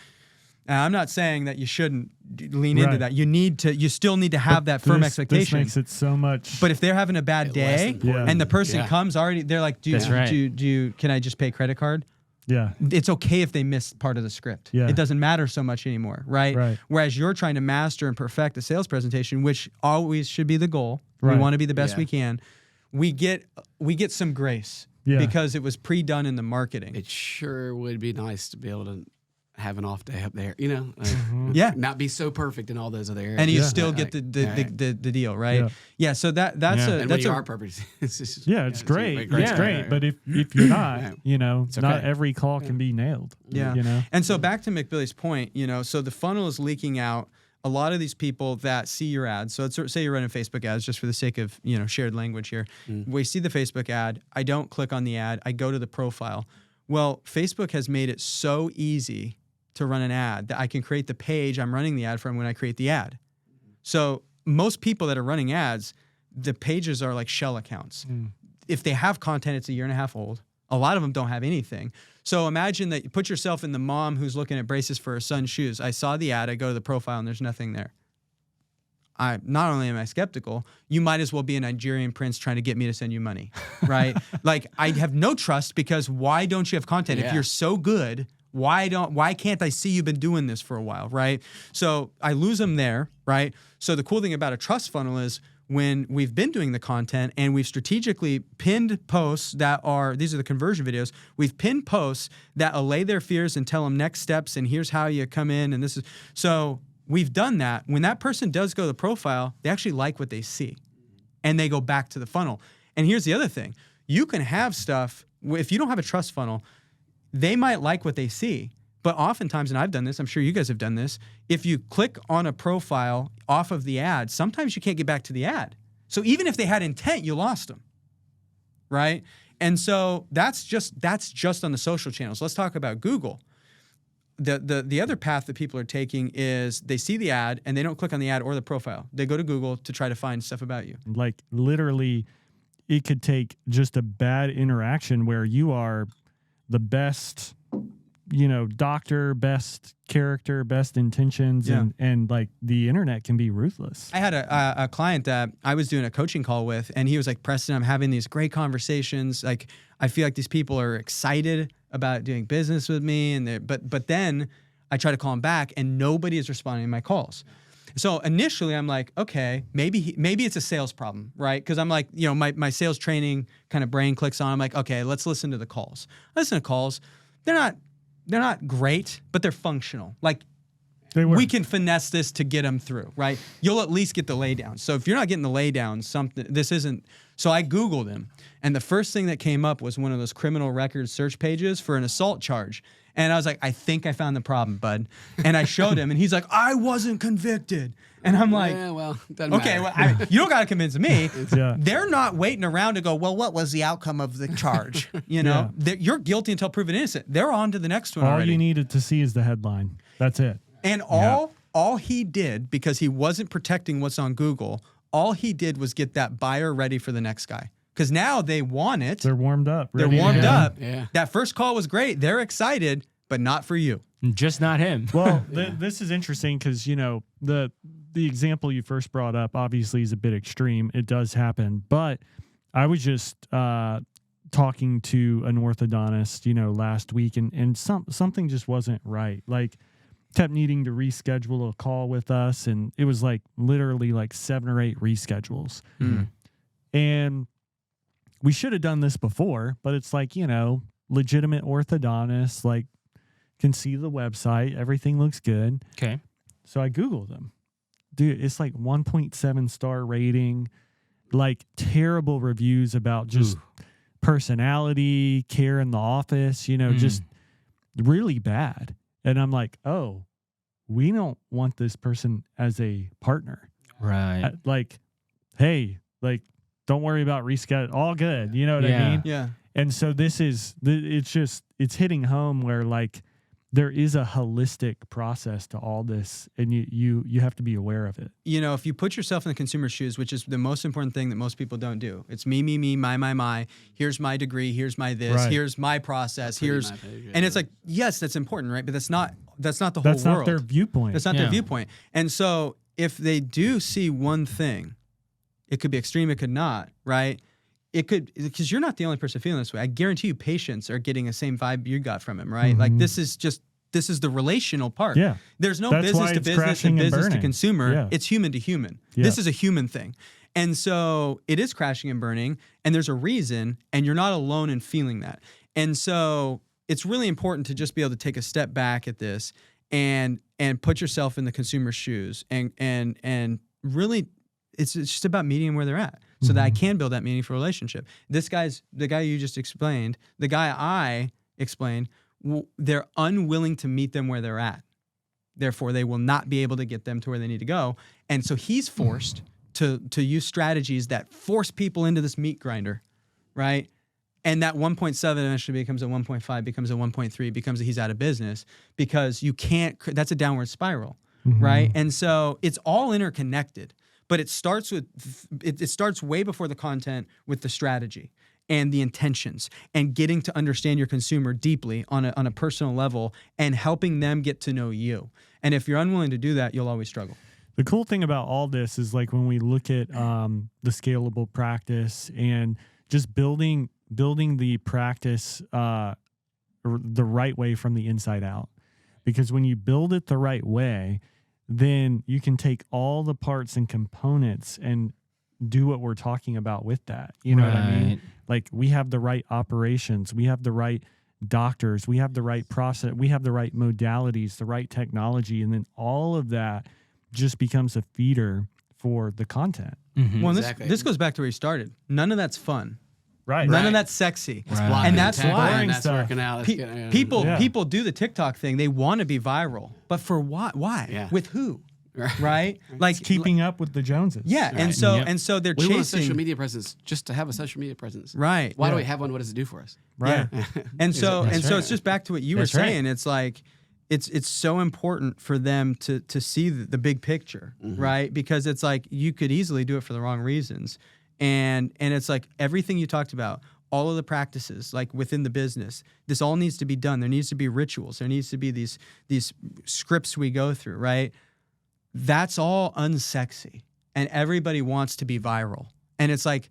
And I'm not saying that you shouldn't lean into that. You still need to have that firm expectation. This makes it so much. But if they're having a bad day and the person comes already, they're like, can I just pay credit card? Yeah. It's okay if they miss part of the script. Yeah. It doesn't matter so much anymore, right? Whereas you're trying to master and perfect the sales presentation, which always should be the goal. Right. We want to be the best we can. We get some grace because it was pre-done in the marketing. It sure would be nice to be able to have an off day up there, not be so perfect in all those other areas, and you still get the deal, right? Yeah. So that's our purpose. It's great. It's great. But if you're not, not every call can be nailed. Yeah. And so back to McBilly's point, so the funnel is leaking out. A lot of these people that see your ads, so let's say you're running Facebook ads just for the sake of shared language here. We see the Facebook ad. I don't click on the ad. I go to the profile. Well, Facebook has made it so easy to run an ad that I can create the page I'm running the ad from when I create the ad. So most people that are running ads, the pages are like shell accounts. If they have content, it's 1.5 years old. A lot of them don't have anything. So imagine that you put yourself in the mom who's looking at braces for her son's shoes. I saw the ad, I go to the profile and there's nothing there. not only am I skeptical, you might as well be a Nigerian prince trying to get me to send you money, right? Like, I have no trust, because why don't you have content? If you're so good, why can't I see you've been doing this for a while, right? So I lose them there, right? So the cool thing about a trust funnel is, when we've been doing the content and we've strategically pinned posts that are, these are the conversion videos, we've pinned posts that allay their fears and tell them next steps and here's how you come in, and this is, so we've done that. When that person does go to the profile, they actually like what they see and they go back to the funnel. And here's the other thing. You can have stuff, if you don't have a trust funnel, they might like what they see. But oftentimes, and I've done this, I'm sure you guys have done this, if you click on a profile off of the ad, sometimes you can't get back to the ad. So even if they had intent, you lost them, right? And so that's just on the social channels. Let's talk about Google. The other path that people are taking is they see the ad and they don't click on the ad or the profile. They go to Google to try to find stuff about you. Like, literally, it could take just a bad interaction where you are the best, doctor, best character, best intentions, and like the internet can be ruthless. I had a client that I was doing a coaching call with, and he was like, Preston, I'm having these great conversations. Like, I feel like these people are excited about doing business with me, and but then I try to call him back, and nobody is responding to my calls. So initially, I'm like, okay, maybe it's a sales problem, right? Because I'm like, my sales training kind of brain clicks on. I'm like, okay, let's listen to the calls. I listen to calls. They're not great, but they're functional. Like, we can finesse this to get them through, right? You'll at least get the laydown. So if you're not getting the laydown, this isn't. So I Googled him, and the first thing that came up was one of those criminal record search pages for an assault charge. And I was like, I think I found the problem, bud. And I showed him, and he's like, I wasn't convicted. And I'm like, yeah, well, doesn't okay, matter. well, you don't got to convince me. They're not waiting around to go, well, what was the outcome of the charge? You're guilty until proven innocent. They're on to the next one all already. You needed to see is the headline. That's it. And all he did, because he wasn't protecting what's on Google, all he did was get that buyer ready for the next guy. Because now they want it. They're warmed up. They're warmed up. Yeah. That first call was great. They're excited, but not for you. Just not him. Well, this is interesting because, the example you first brought up obviously is a bit extreme. It does happen. But I was just talking to an orthodontist, last week, and something just wasn't right. Like, kept needing to reschedule a call with us, and it was like literally like 7 or 8 reschedules. And we should have done this before, but it's like, legitimate orthodontists, like, can see the website. Everything looks good. Okay. So I Googled them. Dude, it's like 1.7 star rating, like terrible reviews about just personality, care in the office, just really bad. And I'm like, oh, we don't want this person as a partner. Right. Like, hey, like, don't worry about reschedule. All good. You know what I mean? Yeah. And so it's hitting home where, like, there is a holistic process to all this, and you have to be aware of it. If you put yourself in the consumer's shoes, which is the most important thing that most people don't do. It's me, my. Here's my degree. Here's my this. Right. Here's my process. Here's my page, and it's like, yes, that's important, right? But that's not the whole world. That's not their viewpoint. That's not their viewpoint. And so if they do see one thing, it could be extreme, it could not, right? It could, because you're not the only person feeling this way. I guarantee you patients are getting the same vibe you got from him, right? Mm-hmm. Like, this is the relational part. Yeah. There's no That's business why to it's business crashing and and business to burning. consumer. Yeah. It's human to human. Yeah. This is a human thing. And so it is crashing and burning, and there's a reason, and you're not alone in feeling that. And so it's really important to just be able to take a step back at this and put yourself in the consumer's shoes and really it's just about meeting them where they're at so that I can build that meaningful relationship. The guy you just explained, the guy I explained, they're unwilling to meet them where they're at. Therefore, they will not be able to get them to where they need to go. And so he's forced to use strategies that force people into this meat grinder, right? And that 1.7 eventually becomes a 1.5, becomes a 1.3, becomes a he's out of business because you can't, that's a downward spiral, right? And so it's all interconnected, but it starts way before the content with the strategy and the intentions and getting to understand your consumer deeply on a personal level and helping them get to know you. And if you're unwilling to do that, you'll always struggle. The cool thing about all this is like when we look at the scalable practice and just building the practice the right way from the inside out. Because when you build it the right way, then you can take all the parts and components and do what we're talking about with that. You know what I mean? Like we have the right operations, we have the right doctors, we have the right process, we have the right modalities, the right technology, and then all of that just becomes a feeder for the content. Mm-hmm. Well, Exactly. this goes back to where you started. None of that's fun. Right. None of that's sexy. Right. And that's Tackling, why that's stuff. working out. people do the TikTok thing. They want to be viral, but for what? Why? Yeah. With who? Right? Like It's keeping up with the Joneses. Yeah, Right. and so they're We chasing want a social media presence just to have a social media presence. Right. Why do we have one? What does it do for us? Right. Yeah. And so That's right. it's just back to what you were That's right. saying. It's like it's so important for them to see the big picture, right? Because it's like you could easily do it for the wrong reasons. And it's like everything you talked about, all of the practices like within the business, this all needs to be done. There needs to be rituals. There needs to be these scripts we go through, right? That's all unsexy. And everybody wants to be viral. And it's like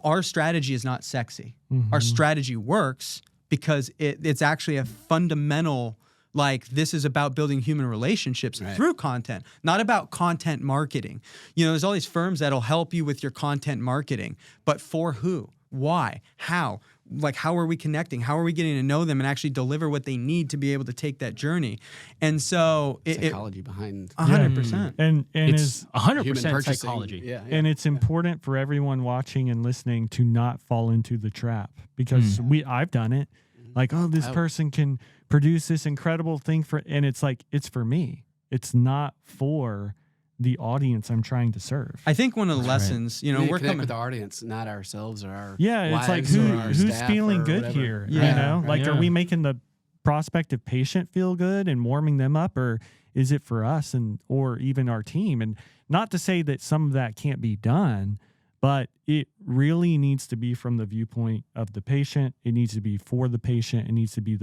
our strategy is not sexy. Our strategy works because it's actually a fundamental, like this is about building human relationships through content, not about content marketing. You know, there's all these firms that'll help you with your content marketing, but for who? Why? How? Like, how are we connecting? How are we getting to know them and actually deliver what they need to be able to take that journey? And so Psychology behind 100%. And It's 100% human purchasing. psychology. Yeah. and it's important for everyone watching and listening to not fall into the trap because I've done it. Like, oh, this person can produce this incredible thing and it's like, it's for me. It's not for the audience I'm trying to serve. I think one of the lessons, you know, We we're connect coming. with our audience, not ourselves or our It's like wives or our who's staff feeling or good whatever. here? Yeah. You know, like Yeah. are we making the prospective patient feel good and warming them up, or is it for us or even our team? And not to say that some of that can't be done, but it really needs to be from the viewpoint of the patient. It needs to be for the patient. It needs to be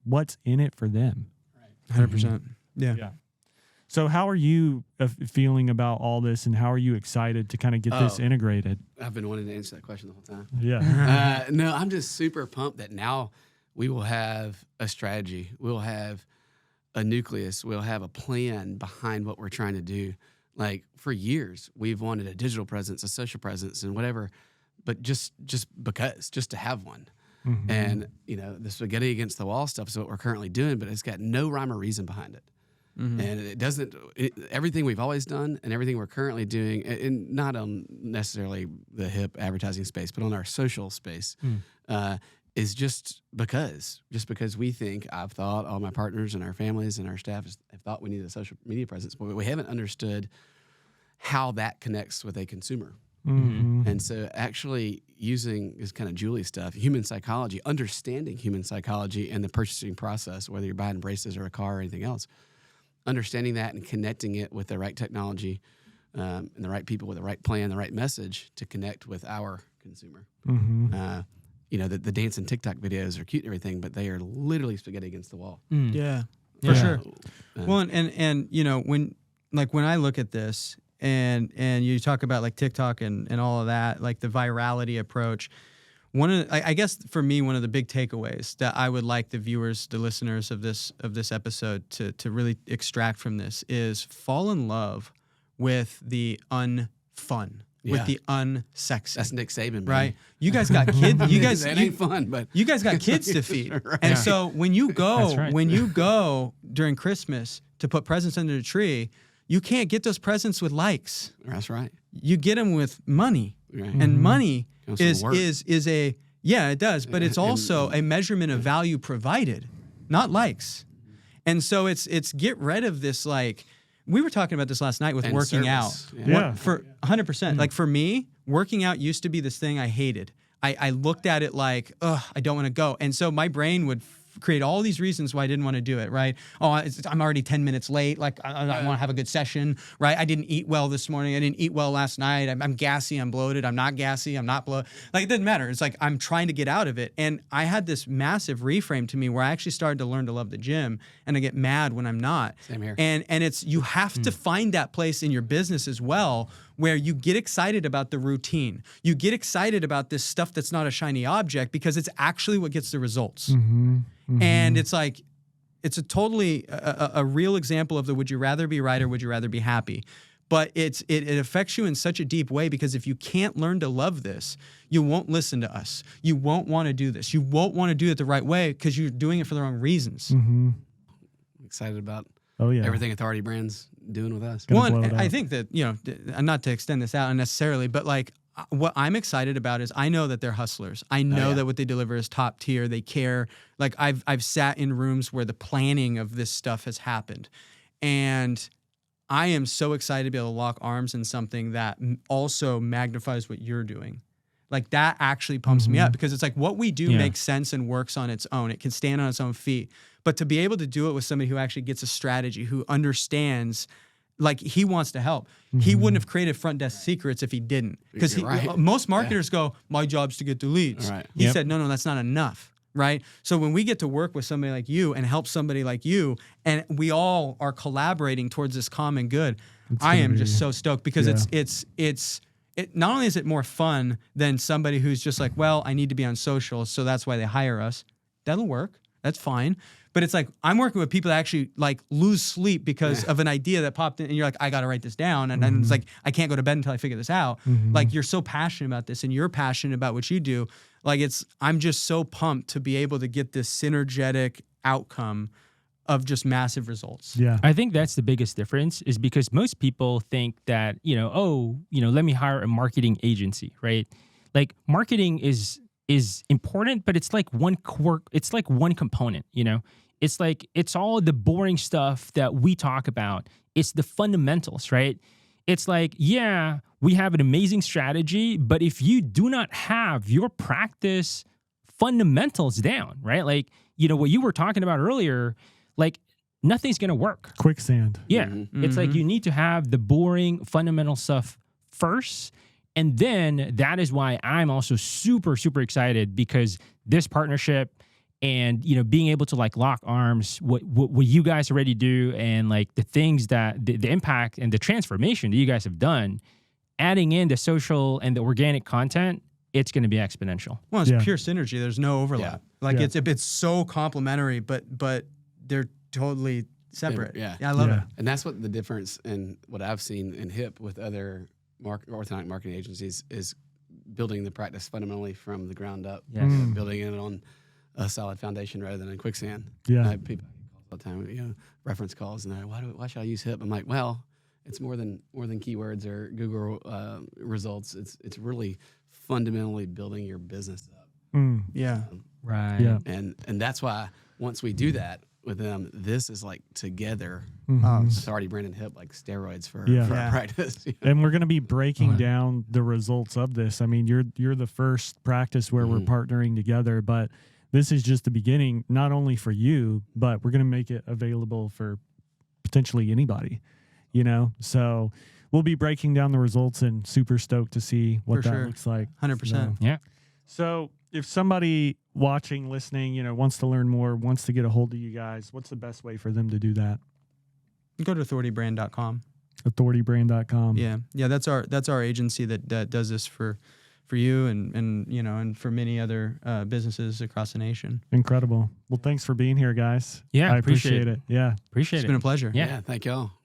what's in it for them. 100%. Yeah. So how are you feeling about all this, and how are you excited to kind of get this integrated? I've been wanting to answer that question the whole time. Yeah. No, I'm just super pumped that now we will have a strategy. We'll have a nucleus. We'll have a plan behind what we're trying to do. Like for years, we've wanted a digital presence, a social presence, and whatever, but just to have one. And, you know, the spaghetti against the wall stuff is what we're currently doing, but it's got no rhyme or reason behind it. And it doesn't, everything we've always done and everything we're currently doing, and not on necessarily the hip advertising space, but on our social space, is just because we think, I've thought, all my partners and our families and our staff have thought we need a social media presence, but we haven't understood how that connects with a consumer. And so actually using this kind of Julie stuff, human psychology, understanding human psychology and the purchasing process, whether you're buying braces or a car or anything else, understanding that and connecting it with the right technology and the right people with the right plan, the right message to connect with our consumer. You know, the dance and TikTok videos are cute and everything, but they are literally spaghetti against the wall. Yeah, for Yeah. sure. Well, and you know, when I look at this and you talk about like TikTok and all of that, like the virality approach, I guess for me, one of the big takeaways that I would like the viewers, the listeners of this episode to really extract from this is fall in love with the unfun, with the unsexy. That's Nick Saban, baby. Right? You guys got kids. You guys, It ain't fun, but you guys got kids to feed. Right. And so when you That's right. go during Christmas to put presents under the tree, you can't get those presents with likes. that's right. You get them with money. Right. And money Comes from is work. a it does, but it's also a measurement of value provided, not likes. And so it's get rid of this, like we were talking about this last night with And working out. service. Yeah. For 100%. Like for me, working out used to be this thing I hated. I looked at it like, ugh, I don't want to go. And so my brain would create all these reasons why I didn't want to do it, right? Oh, I'm already 10 minutes late. Like, I want to have a good session, right? I didn't eat well this morning. I didn't eat well last night. I'm gassy. I'm bloated. I'm not gassy. I'm not bloated. Like, it doesn't matter. It's like I'm trying to get out of it. And I had this massive reframe to me where I actually started to learn to love the gym, and I get mad when I'm not. Same here. And it's, you have to find that place in your business as well where you get excited about the routine. You get excited about this stuff that's not a shiny object because it's actually what gets the results. And it's like, it's a totally a real example of the would you rather be right or would you rather be happy? But it affects you in such a deep way because if you can't learn to love this, you won't listen to us. You won't want to do this. You won't want to do it the right way because you're doing it for the wrong reasons. Excited about yeah. everything Authority Brands doing with us. Gonna blow it One, I up. think that, you know, not to extend this out unnecessarily, but like what I'm excited about is I know that they're hustlers. I know that what they deliver is top tier. They care. Like I've sat in rooms where the planning of this stuff has happened. And I am so excited to be able to lock arms in something that also magnifies what you're doing. Like that actually pumps me up because it's like what we do makes sense and works on its own. It can stand on its own feet. But to be able to do it with somebody who actually gets a strategy, who understands, like he wants to help. He wouldn't have created Front Desk Secrets if he didn't. Because most marketers go, my job's to get the leads. Right. He said, no, that's not enough. Right. So when we get to work with somebody like you and help somebody like you, and we all are collaborating towards this common good, I am just so stoked because it's not only is it more fun than somebody who's just like, well, I need to be on social, so that's why they hire us. That'll work. That's fine. But it's like I'm working with people that actually like lose sleep because of an idea that popped in, and you're like, I got to write this down, and then it's like I can't go to bed until I figure this out. Like you're so passionate about this, and you're passionate about what you do. Like I'm just so pumped to be able to get this synergetic outcome of just massive results. Yeah. I think that's the biggest difference is because most people think that, let me hire a marketing agency, right? Like marketing is important, but it's like one quirk, it's like one component, It's like it's all the boring stuff that we talk about. It's the fundamentals, right? It's like, yeah, we have an amazing strategy, but if you do not have your practice fundamentals down, right? Like, what you were talking about earlier, like nothing's going to work. Quicksand. Yeah. It's like you need to have the boring fundamental stuff first. And then that is why I'm also super, super excited because this partnership and, being able to like lock arms, what you guys already do and like the things that the impact and the transformation that you guys have done, adding in the social and the organic content, it's going to be exponential. Well, it's pure synergy. There's no overlap. Like it's so complementary, but they're totally separate. Yeah. I love it. And that's what the difference in what I've seen in HIP with other orthodontic marketing agencies is building the practice fundamentally from the ground up. Yes. Building it on a solid foundation rather than in quicksand. Yeah. People all the time, reference calls, and they're like, why should I use HIP? I'm like, well, it's more than keywords or Google results. It's really fundamentally building your business up. Yeah. Right. Yeah. And that's why once we do that with them, this is like together. It's already branded HIP like steroids for our practice. And we're going to be breaking down the results of this. I mean, you're the first practice where we're partnering together, but this is just the beginning, not only for you, but we're going to make it available for potentially anybody, So we'll be breaking down the results and super stoked to see what that looks like. 100%. So, Yeah. So if somebody watching, listening, wants to learn more, wants to get a hold of you guys, what's the best way for them to do that? Go to authoritybrand.com. Authoritybrand.com. Yeah. That's our agency that does this for you and for many other businesses across the nation. Incredible. Well, thanks for being here, guys. Yeah, I appreciate appreciate it. Yeah. Appreciate It's it. been a pleasure. Yeah. Thank y'all.